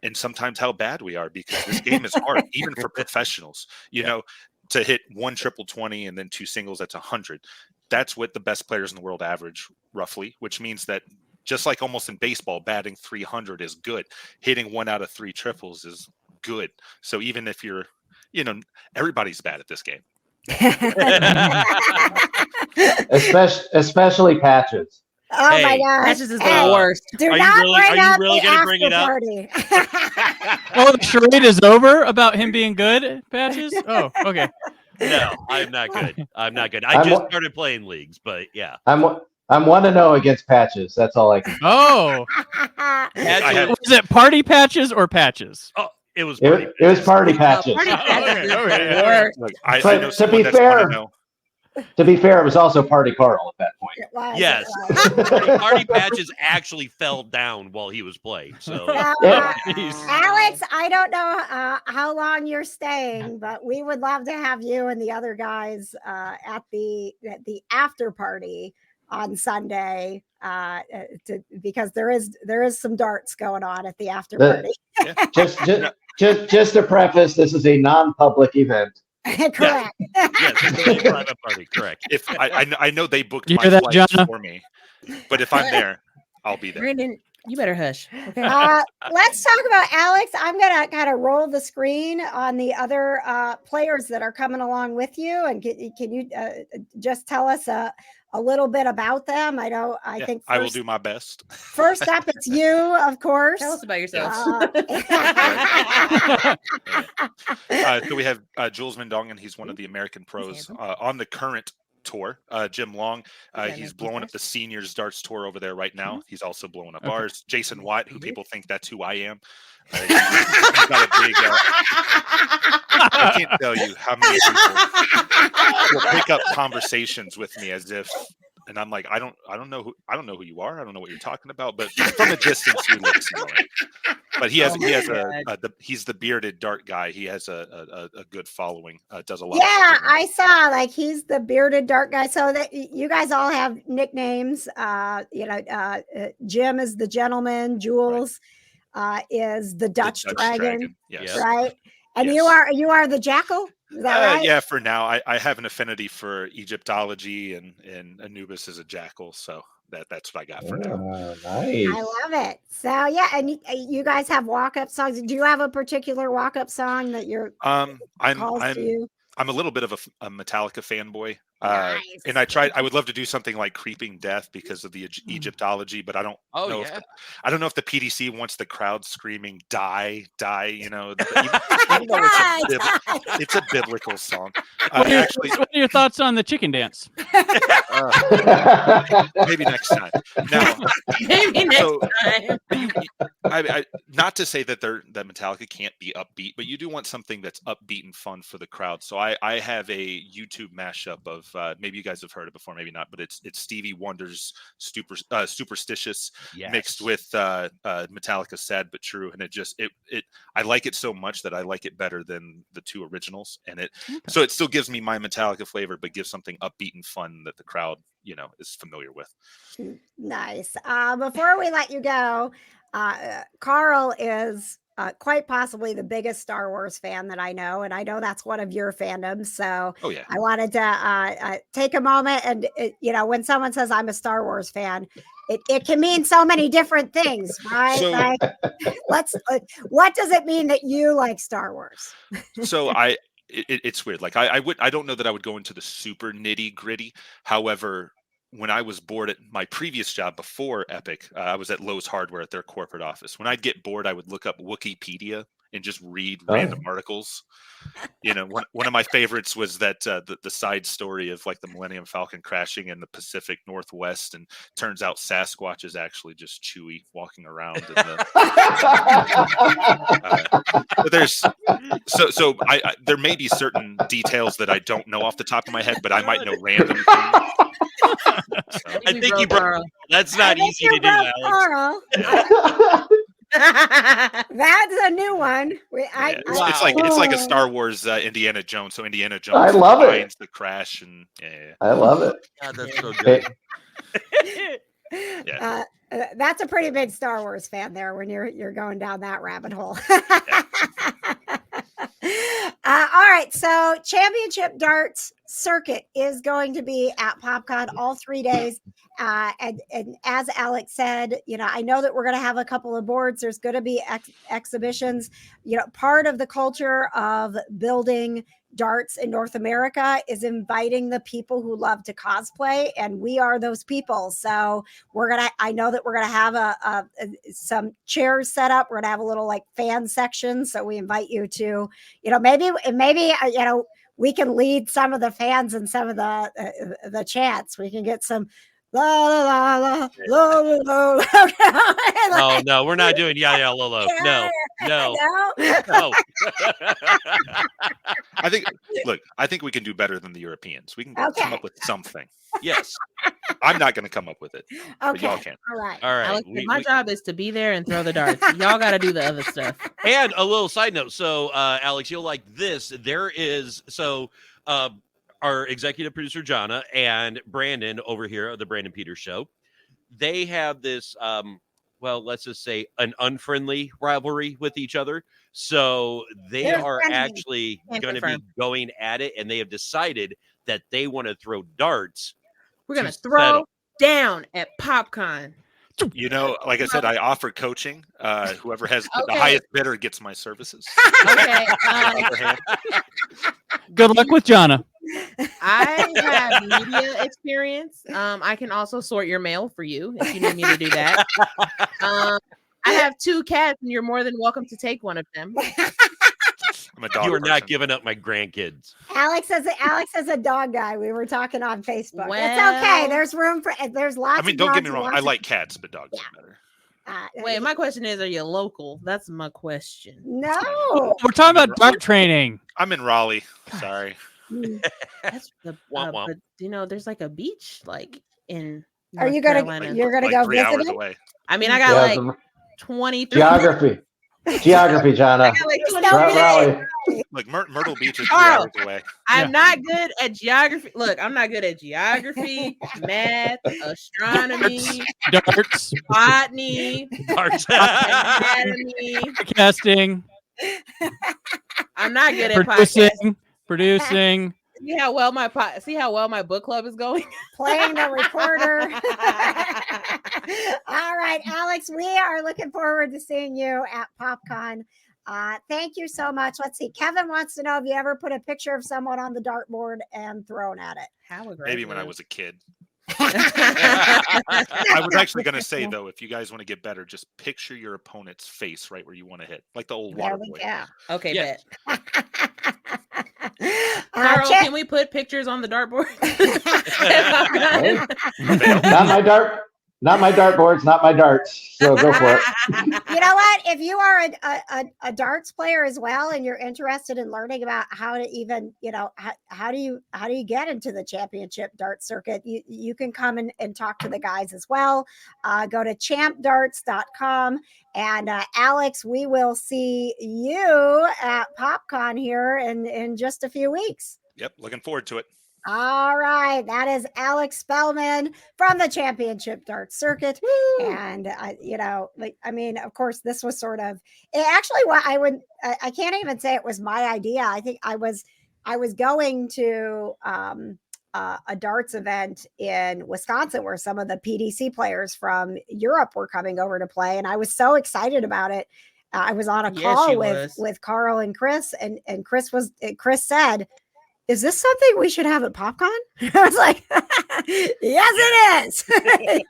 and sometimes how bad we are, because this game is hard, even for professionals. You know, to hit 1 triple 20 and then 2 singles, that's 100. That's what the best players in the world average, roughly, which means that just like almost in baseball, batting 300 is good. Hitting 1 out of 3 triples is good. So even if you're, everybody's bad at this game. especially Patches. Oh my gosh. Patches is the worst. Do Are you not really- bring are you up really the gonna after bring it up? party. Oh, the charade is over about him being good, Patches? Oh, okay. No, I'm not good. I'm not good. I I'm just wa- started playing leagues, but yeah. I'm 1-0 against Patches. That's all I can. Oh, Patches, was it party patches or patches? oh, it was It was Party Patches. Party Patches is okay. the worst. Look, I But know to someone be that's fair- going to know. To be fair, it was also Party Carl at that point. It was, Yes. it was. Party Patches actually fell down while he was playing. So Yeah. Alex, I don't know how long you're staying, but we would love to have you and the other guys at the after party on Sunday, because there is some darts going on at the after The- party. Just to preface, this is a non-public event. Correct. yes, it's a private party. Correct. If I know they booked You my hear that, flights Jonna? for me, but if I'm there, I'll be there. Brandon, you better hush. Okay. Let's talk about Alex. I'm gonna kind of roll the screen on the other players that are coming along with you, and can you just tell us a little bit about them? I know. I think I will do my best. first up, it's you, of course. Tell us about yourself. So we have Jules Doninger. He's one of the American pros on the current tour. Jim Long, he's blowing up the seniors darts tour over there right now. He's also blowing up ours. Jason Watt, who people think that's who I am. He's got a big. I can't tell you how many people will pick up conversations with me as if, and I'm like, I don't know who you are. I don't know what you're talking about. But from a distance, we look similar. But he's the bearded dart guy. He has a good following. Does a lot. Yeah, I saw like he's the bearded dart guy. So that you guys all have nicknames. Jim is the gentleman. Jules is the Dutch Dragon. Yes. Right. And Yes. you are the Jackal. Is that right? Yeah, for now. I have an affinity for Egyptology, and Anubis is a jackal. So that's what I got for now. Nice. I love it. So yeah, and you guys have walk-up songs. Do you have a particular walk-up song that you're calls to you? I'm a little bit of a Metallica fanboy. Nice. And I would love to do something like Creeping Death because of the Egyptology, but I don't know if the PDC wants the crowd screaming die, even though it's a biblical song. What are your thoughts on the chicken dance? Maybe next time. Now, Maybe next time. I not to say that Metallica can't be upbeat, but you do want something that's upbeat and fun for the crowd. So I have a YouTube mashup of maybe you guys have heard it before, maybe not, but it's Stevie Wonder's Superstitious mixed with Metallica's Sad But True, and I like it so much that I like it better than the 2 originals, and so it still gives me my Metallica flavor, but gives something upbeat and fun that the crowd is familiar with. Nice. Before we let you go, Carl is quite possibly the biggest Star Wars fan that I know, and I know that's one of your fandoms. So I wanted to take a moment, and when someone says I'm a Star Wars fan, it can mean so many different things, right? So, what does it mean that you like Star Wars? So it's weird. Like I don't know that I would go into the super nitty gritty. However, when I was bored at my previous job before Epic, I was at Lowe's Hardware at their corporate office. When I'd get bored, I would look up Wikipedia and just read random articles. You know, one of my favorites was that the side story of like the Millennium Falcon crashing in the Pacific Northwest, and turns out Sasquatch is actually just Chewie walking around. In the, but there may be certain details that I don't know off the top of my head, but I might know random things. So. I think you brought. That's not easy to do, Alex. Carl. That's a new one. It's like a Star Wars Indiana Jones. So Indiana Jones I love finds it. the crash, and yeah. I love it. God, that's so good. Yeah. That's a pretty big Star Wars fan there when you're going down that rabbit hole. All right, so Championship Darts Circuit is going to be at PopCon all 3 days. And as Alex said, you know, I know that we're going to have a couple of boards. There's going to be exhibitions. You know, part of the culture of building darts in North America is inviting the people who love to cosplay, and we are those people. So I know that we're gonna have some chairs set up. We're gonna have a little like fan section. So we invite you to, you know, maybe you know, we can lead some of the fans and some of the chants. We can get some la la la la la la la. Oh no, we're not doing yeah Lolo. No. I think we can do better than the Europeans. We can come up with something. Yes. I'm not going to come up with it. Okay. But y'all can. All right. Alex, my job is to be there and throw the darts. Y'all got to do the other stuff. And a little side note. So, Alex, you'll like this. There is our executive producer Jonna and Brandon over here at the Brandon Peters Show. They have this. Well, let's just say an unfriendly rivalry with each other. So they are actually going to be going at it, and they have decided that they want to throw darts. We're going to throw down at PopCon. You know, like I said, I offer coaching. Whoever has the highest bidder gets my services. Okay. Good luck with Jonna. I have media experience. I can also sort your mail for you if you need me to do that. I have 2 cats, and you're more than welcome to take one of them. I'm a dog. You are not giving up my grandkids. Alex is a dog guy. We were talking on Facebook. Well, it's okay. There's room for. There's lots. I mean, don't get me wrong. I like cats, but dogs are better. Wait, my question is, are you local? That's my question. No. We're talking about dart training. I'm in Raleigh. Sorry. That's the but, you know, there's like a beach like in Are North you gonna Carolina. you're gonna like go 3 visit hours it? away. I mean, I got like 23 Geography, Jonna. Raleigh. Like Myrtle Beach is 3 Carl, hours away. I'm not good at geography. Look, I'm not good at geography, math, astronomy, Darts, botany, anatomy. Casting, I'm not good at podcasting. Producing. See how well my book club is going? Playing the recorder. All right, Alex, we are looking forward to seeing you at PopCon. Thank you so much. Let's see. Kevin wants to know if you ever put a picture of someone on the dartboard and thrown at it. How aggressive. Maybe when I was a kid. I was actually going to say, though, if you guys want to get better, just picture your opponent's face right where you want to hit, like the old water boy. Yeah. Okay, Yes. bet. Carl, can we put pictures on the dartboard? Not my dartboards, not my darts. So go for it. You know what? If you are a darts player as well, and you're interested in learning about how to even, you know, how do you get into the championship dart circuit, you can come and talk to the guys as well. Go to champdarts.com. And Alex, we will see you at PopCon here in just a few weeks. Yep, looking forward to it. All right, that is Alex Spellman from the Championship Dart Circuit. Woo! And you know, like, I mean, of course, this was sort of actually what I can't even say it was my idea. I think I was going to a darts event in Wisconsin where some of the PDC players from Europe were coming over to play, and I was so excited about it. I was on a call with Carl and Chris, and Chris said, "Is this something we should have at PopCon?" I was like, Yes, it is.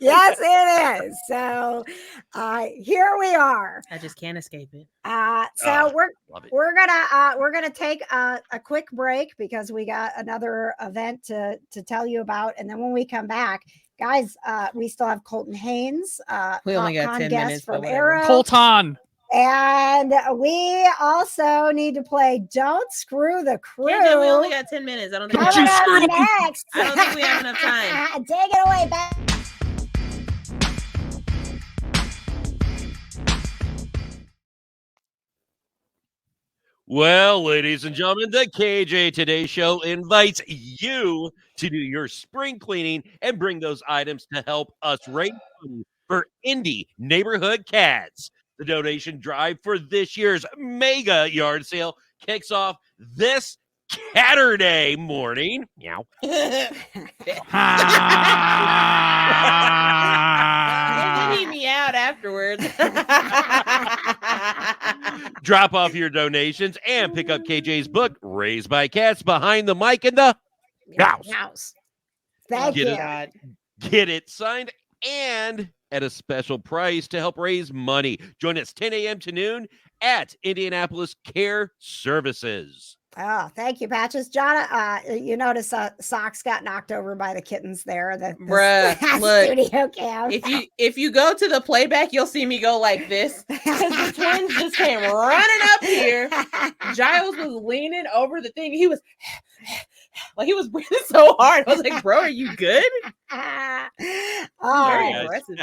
Yes, it is. So here we are. I just can't escape it. So Love it. we're gonna take a quick break because we got another event to tell you about, and then when we come back, guys, we still have Colton Haynes, We only got PopCon 10 guest minutes, but from whatever. Arrow. Colton. And we also need to play Don't Screw the Crew. Yeah, we only got 10 minutes. I don't think we Coming have, up next. I don't think we have enough time. Take it away, back. Well, ladies and gentlemen, the KJ Today Show invites you to do your spring cleaning and bring those items to help us raise money for indie neighborhood cats. The donation drive for this year's mega yard sale kicks off this Saturday morning. Meow. Leave me out afterwards. Drop off your donations and pick up KJ's book, Raised by Cats, behind the mic in the house. Thank Get you. it. Get it signed and at a special price to help raise money. Join us 10 a.m. to noon at Indianapolis Care Services. Oh, thank you, Patches. John, you notice socks got knocked over by the kittens there. Bruh, look, studio cam. if you go to the playback, you'll see me go like this. Because the twins just came running up here. Giles was leaning over the thing. He was like he was breathing so hard. I was like, bro, are you good? Very aggressive.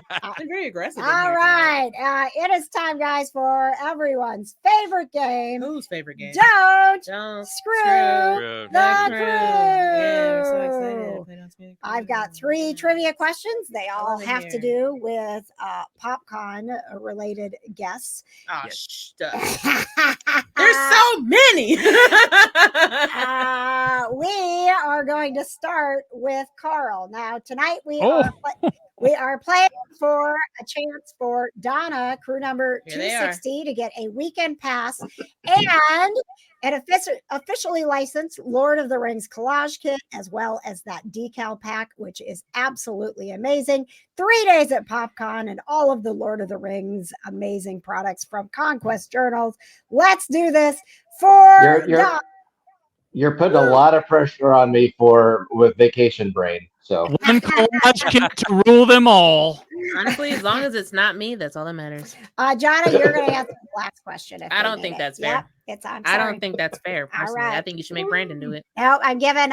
Very aggressive. All right. It is time, guys, for everyone's favorite game. Whose favorite game? Don't Don't screw Screw the crew. crew. Yeah, I'm so excited to play Don't Screw the I've Crew. got 3 trivia questions. They all love it have to here. do with PopCon related guests. Oh, there's so many. We are going to start with Carl. Now, tonight we Oh. are playing for a chance for Donna, crew number Here they are. 260, to get a weekend pass and an officially licensed Lord of the Rings collage kit, as well as that decal pack, which is absolutely amazing. 3 days at PopCon and all of the Lord of the Rings amazing products from Conquest Journals. Let's do this for Donna. You're putting a lot of pressure on me with vacation brain. So One collage kit to rule them all. Honestly, as long as it's not me, that's all that matters. Jonna, you're going to answer the last question. I don't think that's fair. Yep, it's I'm I sorry. don't think that's fair. Personally, I right. think you should make Brandon do it. No, I'm giving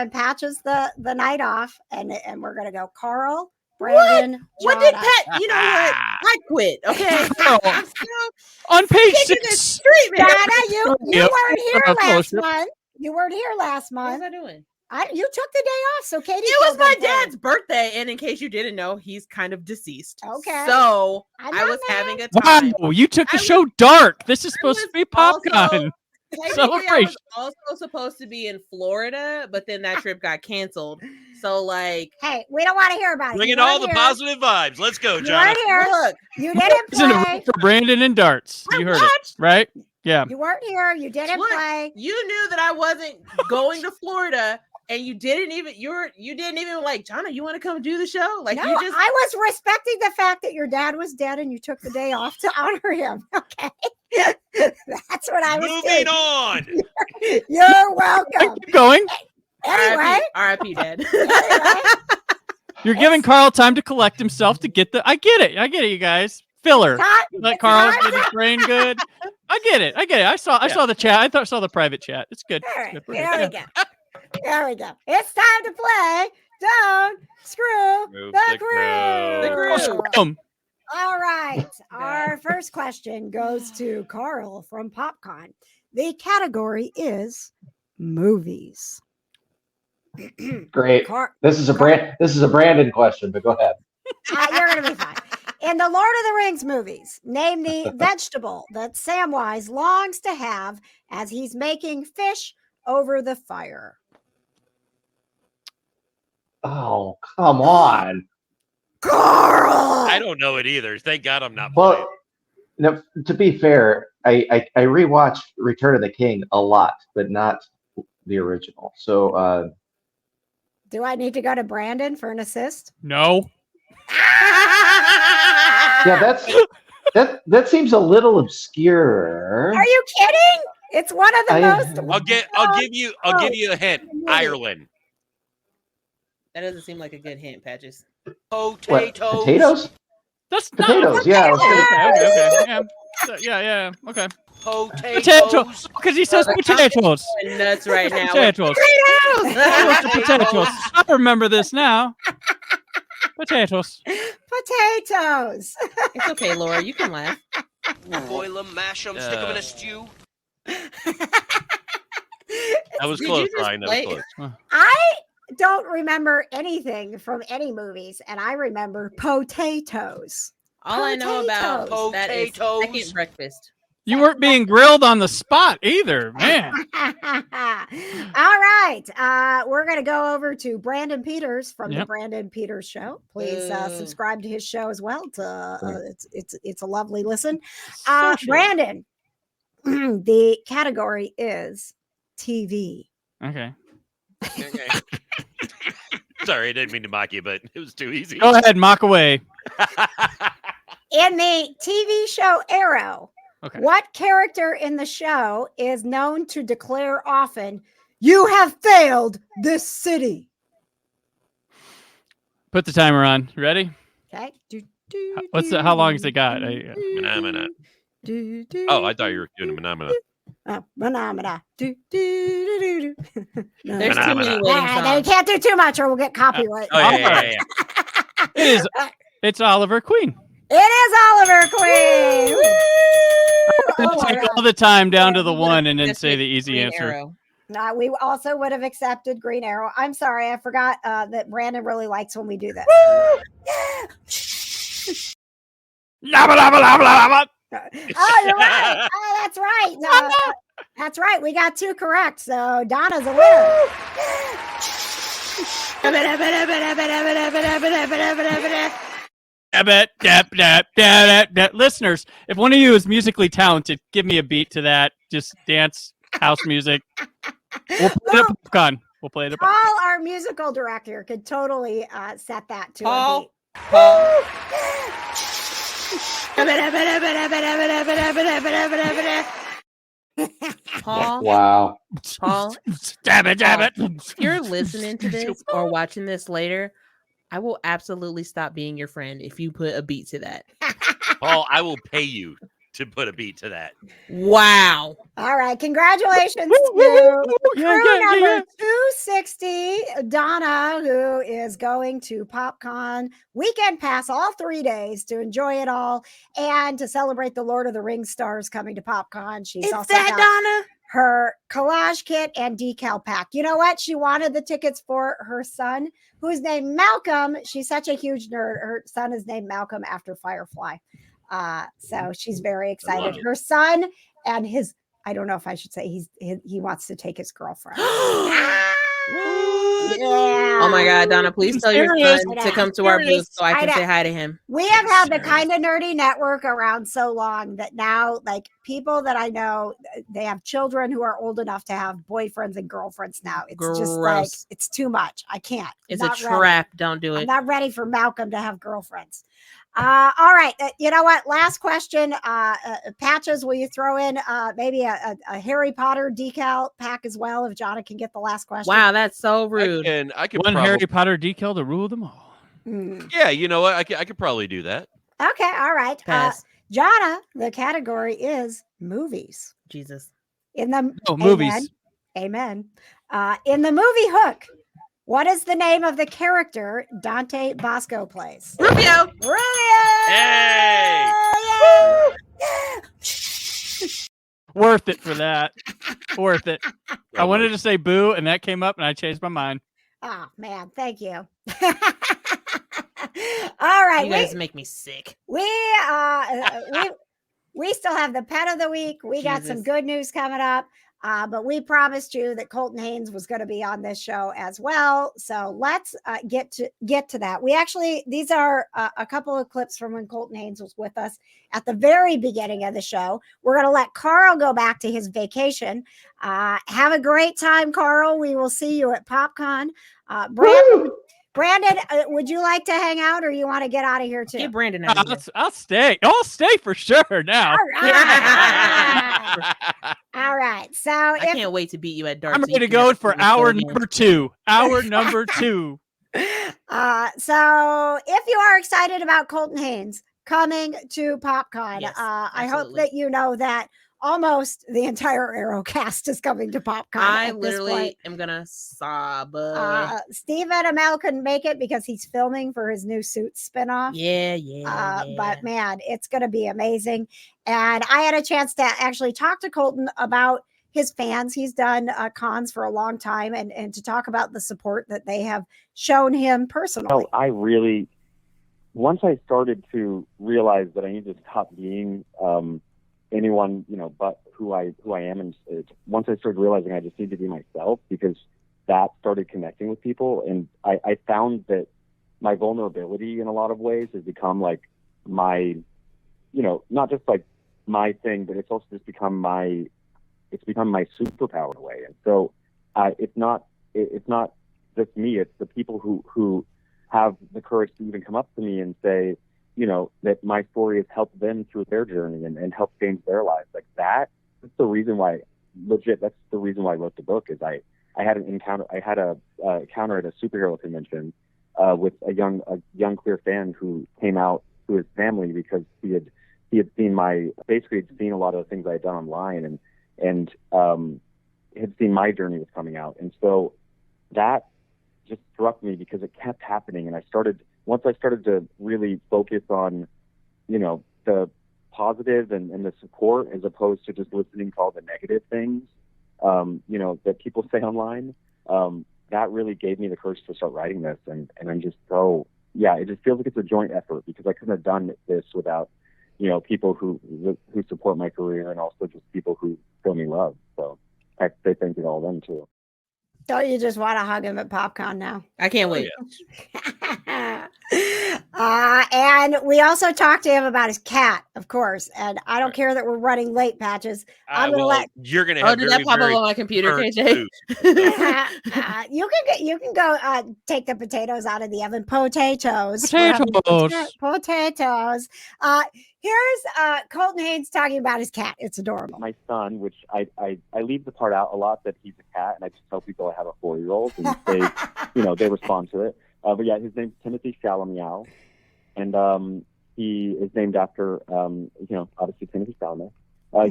Patches the night off, and we're going to go Carl, Brandon. What did Jonna. Pat? You know what? I quit. Okay. Carl, I'm still on page taking this 6. treatment. Donna, you Yep. weren't here Of course. last month. You weren't here last What was month. I doing? You took the day off, so Katie. It was filled my in for you. dad's birthday, and in case you didn't know, he's kind of deceased. Okay. So I'm I not was mad. having a time. Wow, you took the I show dark. This is I supposed to was be PopCon. Technically, I Celebration. was also supposed to be in Florida, but then that trip got canceled. So, like, Hey, we don't want to hear about it. Bring You in all weren't the here. positive vibes. Let's go, You John. weren't here. look, You didn't It's an play. event for Brandon and darts. You heard it, watched. right? Yeah. You weren't here. You didn't Look, play. You knew that I wasn't going to Florida, and you didn't even like, Jonna, you want to come do the show? Like, No, you just I was respecting the fact that your dad was dead and you took the day off to honor him. Okay. That's what I was Moving doing. on. You're welcome. Keep going. Anyway, R.I.P. Dad. You're giving Carl time to collect himself to get the. I get it, you guys. Filler. Let Carl get his brain good. I get it. I saw the chat. I saw the private chat. It's good. All It's right, good. there we go. There we go. It's time to play. Don't screw Move the the crew. The crew. Screw 'em. All right. Our first question goes to Carl from PopCon. The category is movies. great. This is a Brandon question, but go ahead. You're gonna be fine. In the Lord of the Rings movies, name the vegetable that Samwise longs to have as he's making fish over the fire. Oh, come on. Carl! I don't know it either. Thank God I'm not. Well, no, to be fair, I rewatched Return of the King a lot, but not the original. So Do I need to go to Brandon for an assist? No. Yeah, that seems a little obscure. Are you kidding? It's one of the most. I'll give you a hint. Ireland. That doesn't seem like a good hint, Patches. What, potatoes? That's Potatoes, yeah. I was gonna- Okay. Yeah. Okay. Potatoes. Because he says potatoes. Going nuts right now. Potatoes. Potatoes. I remember this now. Potatoes. Potatoes. It's okay, Laura. You can laugh. Boil them, mash them, stick them in a stew. That was Did close, you just Ryan. That was play- close. I don't remember anything from any movies, and I remember potatoes. All I know about that is Potatoes. second breakfast. You weren't being grilled on the spot either, man. All right. We're going to go over to Brandon Peters from the Yep. Brandon Peters Show. Please subscribe to his show as well. It's a lovely listen. Social. Brandon, the category is TV. Okay. Okay. Sorry, I didn't mean to mock you, but it was too easy. Go ahead, mock away. In the TV show Arrow, Okay. what character in the show is known to declare often, "You have failed this city"? Put the timer on. You ready? Okay. How long has it got? Phenomena. Oh, I thought you were doing a phenomena. Phenomena. There's too many Phenomena. waiting They songs. can't do too much or we'll get copyright. Oh, yeah. It's Oliver Queen. It is Oliver Queen. Woo! Oh, Take my all the time down to the one and then Just say pick the easy Green answer. Arrow. We also would have accepted Green Arrow. I'm sorry, I forgot that Brandon really likes when we do this. Lava, lava, lava, lava. Oh, you're right. Oh, that's right. That's right. We got 2 correct. So Donna's a winner. Listeners, if one of you is musically talented, give me a beat to that. Just dance, house music. We'll play it at PopCon. We'll play it at PopCon. Paul, our musical director, could totally set that to a beat. Paul, Wow. Paul, Damn it. if you're listening to this or watching this later, I will absolutely stop being your friend if you put a beat to that. Paul, I will pay you to put a beat to that. Wow. All right. Congratulations to Yeah, crew yeah, number yeah. 260, Donna, who is going to PopCon weekend pass all 3 days to enjoy it all and to celebrate the Lord of the Rings stars coming to PopCon. She's also got Donna? her collage kit and decal pack. You know what? She wanted the tickets for her son, who's named Malcolm. She's such a huge nerd. Her son is named Malcolm after Firefly. So she's very excited. Her son and his, I don't know if I should say he wants to take his girlfriend. Yeah. Oh my God, Donna, please tell your son to come to our booth so I can know. say hi to him. We have had the Kind of Nerdy network around so long that now, like, people that I know, they have children who are old enough to have boyfriends and girlfriends now. It's just like, Gross. it's too much. I can't. It's Not a ready. trap. Don't do I'm it. not ready for Malcolm to have girlfriends. All right. You know what? Last question. Patches, will you throw in maybe a Harry Potter decal pack as well if Jonna can get the last question? Wow, that's so rude. I could One probably, Harry Potter decal to rule them all. Yeah, you know what? I could probably do that. Okay. All right. Pass. Jonna, the category is movies. Jesus. In the Movies. Amen. In the movie Hook, what is the name of the character Dante Bosco plays? Rubio. Rubio! Hey! Worth it for that. Worth it. I wanted to say boo, and that came up, and I changed my mind. Oh man, thank you. All right, You guys make me sick. we still have the pet of the week. We got some Jesus. good news coming up. But we promised you that Colton Haynes was going to be on this show as well. So let's get to that. These are a couple of clips from when Colton Haynes was with us at the very beginning of the show. We're going to let Carl go back to his vacation. Have a great time, Carl. We will see you at PopCon. Brandon, would you like to hang out, or you want to get out of here too? Get Brandon out of here. I'll stay. I'll stay for sure now. All right. So I can't wait to beat you at darts. I'm ready to go for hour number 2. Hour number 2. So if you are excited about Colton Haynes coming to PopCon, Yes, I hope that you know that almost the entire Arrow cast is coming to PopCon. I literally am gonna sob. Stephen Amell couldn't make it because he's filming for his new Suits spinoff. Yeah. But man, it's gonna be amazing. And I had a chance to actually talk to Colton about his fans. He's done cons for a long time, and to talk about the support that they have shown him personally. No, I really, once I started to realize that I need to stop being anyone, but who I am, and once I started realizing I just need to be myself, because that started connecting with people, and I found that my vulnerability in a lot of ways has become like my, not just like my thing, but it's also just become my superpower in a way. And so it's not just me, it's the people who have the courage to even come up to me and say, that my story has helped them through their journey and helped change their lives. Like that's the reason why, that's the reason why I wrote the book. Is I had an encounter at a superhero convention with a young queer fan who came out to his family because he had seen he'd seen a lot of the things I had done online and had seen my journey was coming out. And so that just struck me because it kept happening. And once I started to really focus on, the positive and the support, as opposed to just listening to all the negative things, that people say online, that really gave me the courage to start writing this. And I'm just it just feels like it's a joint effort, because I couldn't have done this without, people who support my career, and also just people who show me love. So I say thank you to all of them too. Don't you just want to hug him at PopCon now? I can't wait. And we also talked to him about his cat, of course. And I don't care that we're running late, Patches. I'm gonna you're gonna have did that pop up on my computer, KJ? You can go take the potatoes out of the oven. Potatoes. Here's Colton Haynes talking about his cat. It's adorable. My son, which I leave the part out a lot that he's a cat, and I just tell people I have a 4-year-old, and they respond to it. But yeah, his name's Timothy Chalameow, and he is named after obviously Timothy Chalamet.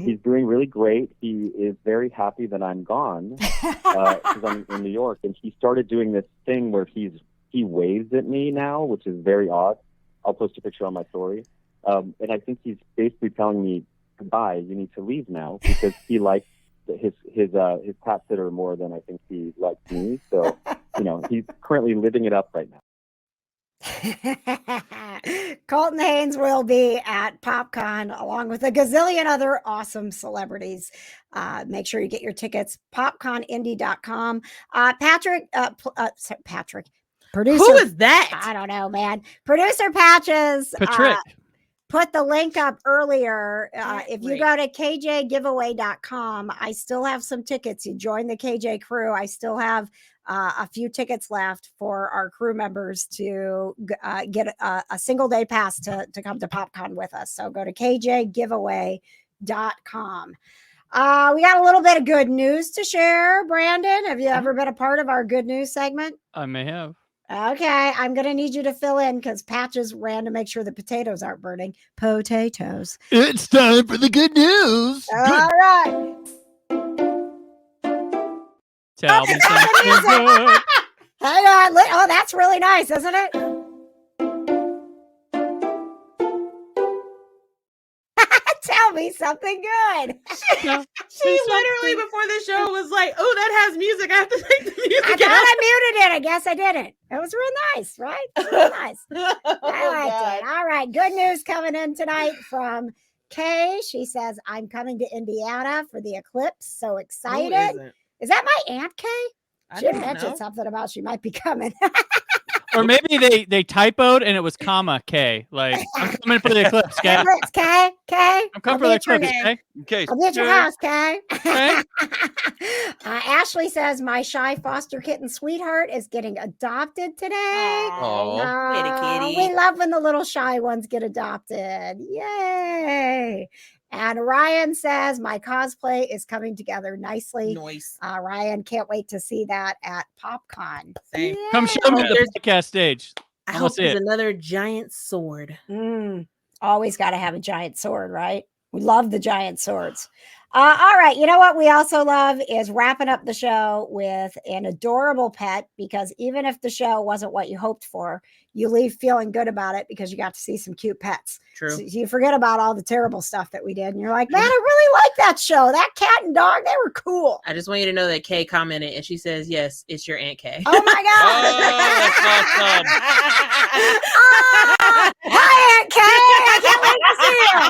He's doing really great. He is very happy that I'm gone because I'm in New York, and he started doing this thing where he waves at me now, which is very odd. I'll post a picture on my story. And I think he's basically telling me, goodbye, you need to leave now, because he likes his cat sitter more than I think he likes me. So, he's currently living it up right now. Colton Haynes will be at PopCon along with a gazillion other awesome celebrities. Make sure you get your tickets, popconindy.com. Patrick, producer. Who is that? I don't know, man. Producer Patches. Patrick. Put the link up earlier. If you go to kjgiveaway.com, I still have some tickets. You join the KJ crew. I still have a few tickets left for our crew members to get a single day pass to come to PopCon with us. So go to kjgiveaway.com. We got a little bit of good news to share. Brandon, have you ever been a part of our good news segment? I may have. Okay, I'm going to need you to fill in because Patches ran to make sure the potatoes aren't burning. Potatoes. It's time for the good news. All right. Tell me something good. Hang on. Oh, that's really nice, isn't it? Tell me something good. She literally before the show was like, "Oh, that has music. I have to take the music I out." thought I muted it. I guess I didn't. It was real nice, right? It was real nice. I liked it. All right. Good news coming in tonight from Kay. She says, I'm coming to Indiana for the eclipse. So excited. Is that my Aunt Kay? She mentioned something about she might be coming. Or maybe they typoed and it was comma K. Like, I'm coming for the eclipse, K. Eclipse, K. I'm coming for the eclipse, K. Okay. I'll get your house, Kay. Okay. Ashley says my shy foster kitten sweetheart is getting adopted today. We love when the little shy ones get adopted. Yay! And Ryan says my cosplay is coming together nicely. Nice. Ryan, can't wait to see that at PopCon. Same. Come show me the podcast stage. I I hope want to see there's it. another giant sword. Always got to have a giant sword, right? We love the giant swords. All right. You know what we also love is wrapping up the show with an adorable pet, because even if the show wasn't what you hoped for, you leave feeling good about it because you got to see some cute pets. True. So you forget about all the terrible stuff that we did. And you're like, man, I really like that show. That cat and dog, they were cool. I just want you to know that Kay commented and she says, yes, it's your Aunt Kay. Oh my God. Oh, that's awesome. Hi, Aunt Kay. I can't wait to see you.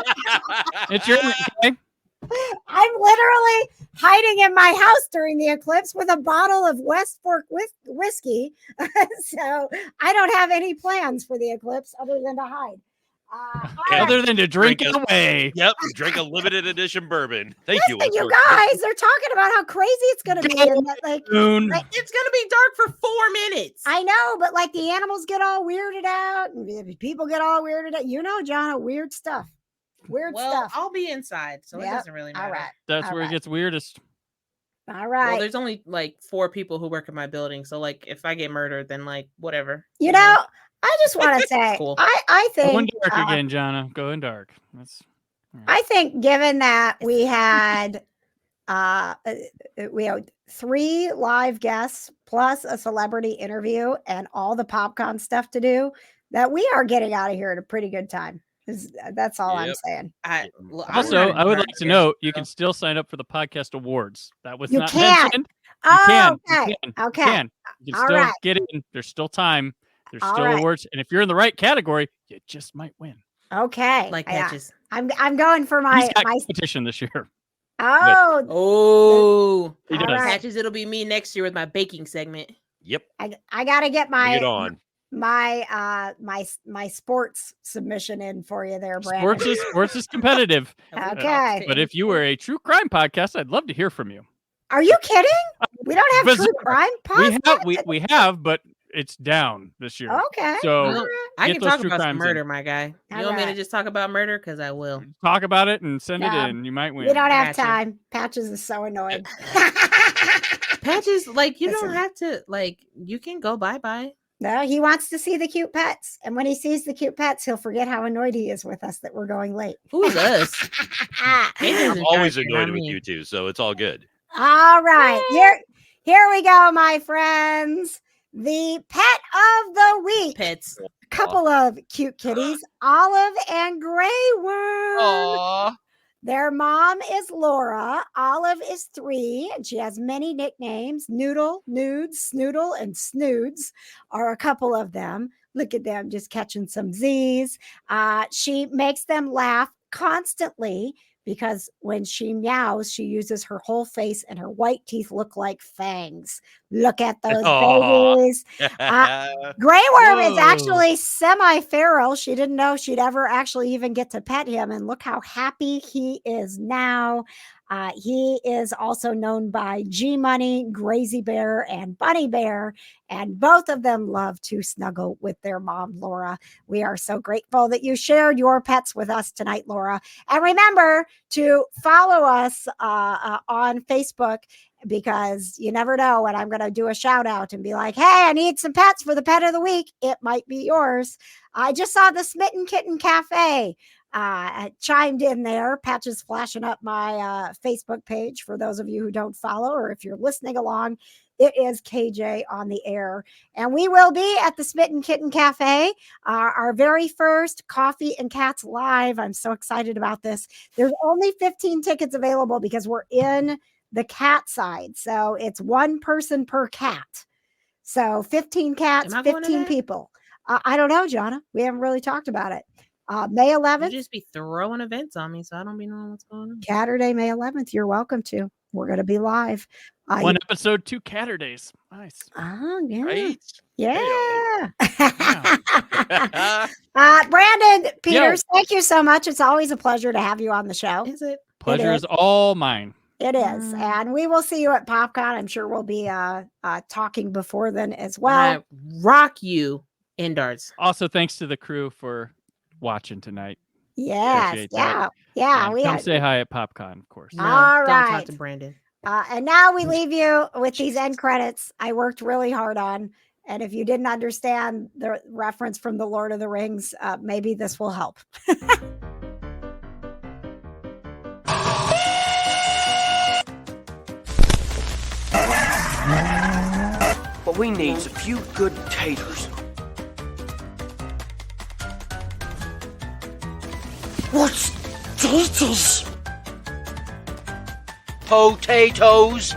It's your K. I'm literally hiding in my house during the eclipse with a bottle of West Fork whiskey. So I don't have any plans for the eclipse other than to hide. Other than to drink it away. Yep, drink a limited edition bourbon. Thank you. Listen, you guys, they're talking about how crazy it's going to be. And that, like, It's going to be dark for 4 minutes. I know, but like the animals get all weirded out and people get all weirded out. You know, John, weird stuff. Weird stuff. I'll be inside, so it doesn't really matter. All right. That's where it gets weirdest. All right. Well, there's only like 4 people who work in my building, so like if I get murdered, then like whatever. You know, I just want to say, Cool. I think Going dark again, Jana. Going dark. That's. I think given that we had 3 live guests plus a celebrity interview and all the PopCon stuff to do, that we are getting out of here at a pretty good time. That's all I'm saying. Also, I would like to note you can still sign up for the podcast awards. That was You not can. mentioned. Oh, You can. okay. You can. You can All still right. get in. There's still time. There's All still right. awards, and if you're in the right category, you just might win. Okay. Like Yeah. Patches. I'm going for my He's got competition this year. Oh, He does. All right. Patches, it'll be me next year with my baking segment. Yep. I got to get my Bring it on. my sports submission in for you there, Brandon. Sports is competitive. Okay. But if you were a true crime podcast, I'd love to hear from you. Are you kidding? We don't have true Bizarre. crime podcasts. We have, but it's down this year. Okay. So Well, I get can those talk true about some crimes murder, in. my guy. You All want me to right. just talk about murder? Because I will. Talk about it and send it No. in. You might win. We don't have Gotcha. time. Patches is so annoyed. Patches, like, you don't Listen. have to, like, you can go bye-bye. No, he wants to see the cute pets. And when he sees the cute pets, he'll forget how annoyed he is with us that we're going late. Who's us? I'm always annoyed with you two, so it's all good. All right. Here we go, my friends. The pet of the week. Pets. A couple of cute kitties, Olive and Grey Worm. Aww. Their mom is Laura. Olive is 3, and she has many nicknames. Noodle, Nudes, Snoodle, and Snoods are a couple of them. Look at them just catching some Z's. She makes them laugh constantly because when she meows, she uses her whole face and her white teeth look like fangs. Look at those Aw. babies. Grey Worm is Whoa. actually semi-feral. She didn't know she'd ever actually even get to pet him. And look how happy he is now. He is also known by G-Money, Grazy Bear, and Bunny Bear. And both of them love to snuggle with their mom, Laura. We are so grateful that you shared your pets with us tonight, Laura. And remember to follow us on Facebook, because you never know when I'm going to do a shout out and be like, hey, I need some pets for the pet of the week. It might be yours. I just saw the Smitten Kitten Cafe chimed in there. Patches flashing up my Facebook page for those of you who don't follow, or if you're listening along, it is KJ on the air. And we will be at the Smitten Kitten Cafe, our very first Coffee and Cats Live. I'm so excited about this. There's only 15 tickets available because we're in the cat side. So it's 1 person per cat. So 15 cats, Am I going to 15 that? people. I don't know, Jonna. We haven't really talked about it. May You 11th, just be throwing events on me, so I don't be knowing what's going on. Saturday, May 11th. You're welcome to. We're going to be live. One episode, 2 Catterdays. Nice. Oh, yeah. Right? Yeah. Brandon Peters, thank you so much. It's always a pleasure to have you on the show. Is it? Pleasure is all mine. It is. And we will see you at PopCon. I'm sure we'll be talking before then as well. I rock you in darts. Also, thanks to the crew for watching tonight. Yes. Appreciate that. Yeah. And We come say hi at PopCon, of course. No, All don't right. talk to Brandon. And now we leave you with these end credits I worked really hard on. And if you didn't understand the reference from the Lord of the Rings, maybe this will help. What we need is a few good taters. What's taters? Potatoes.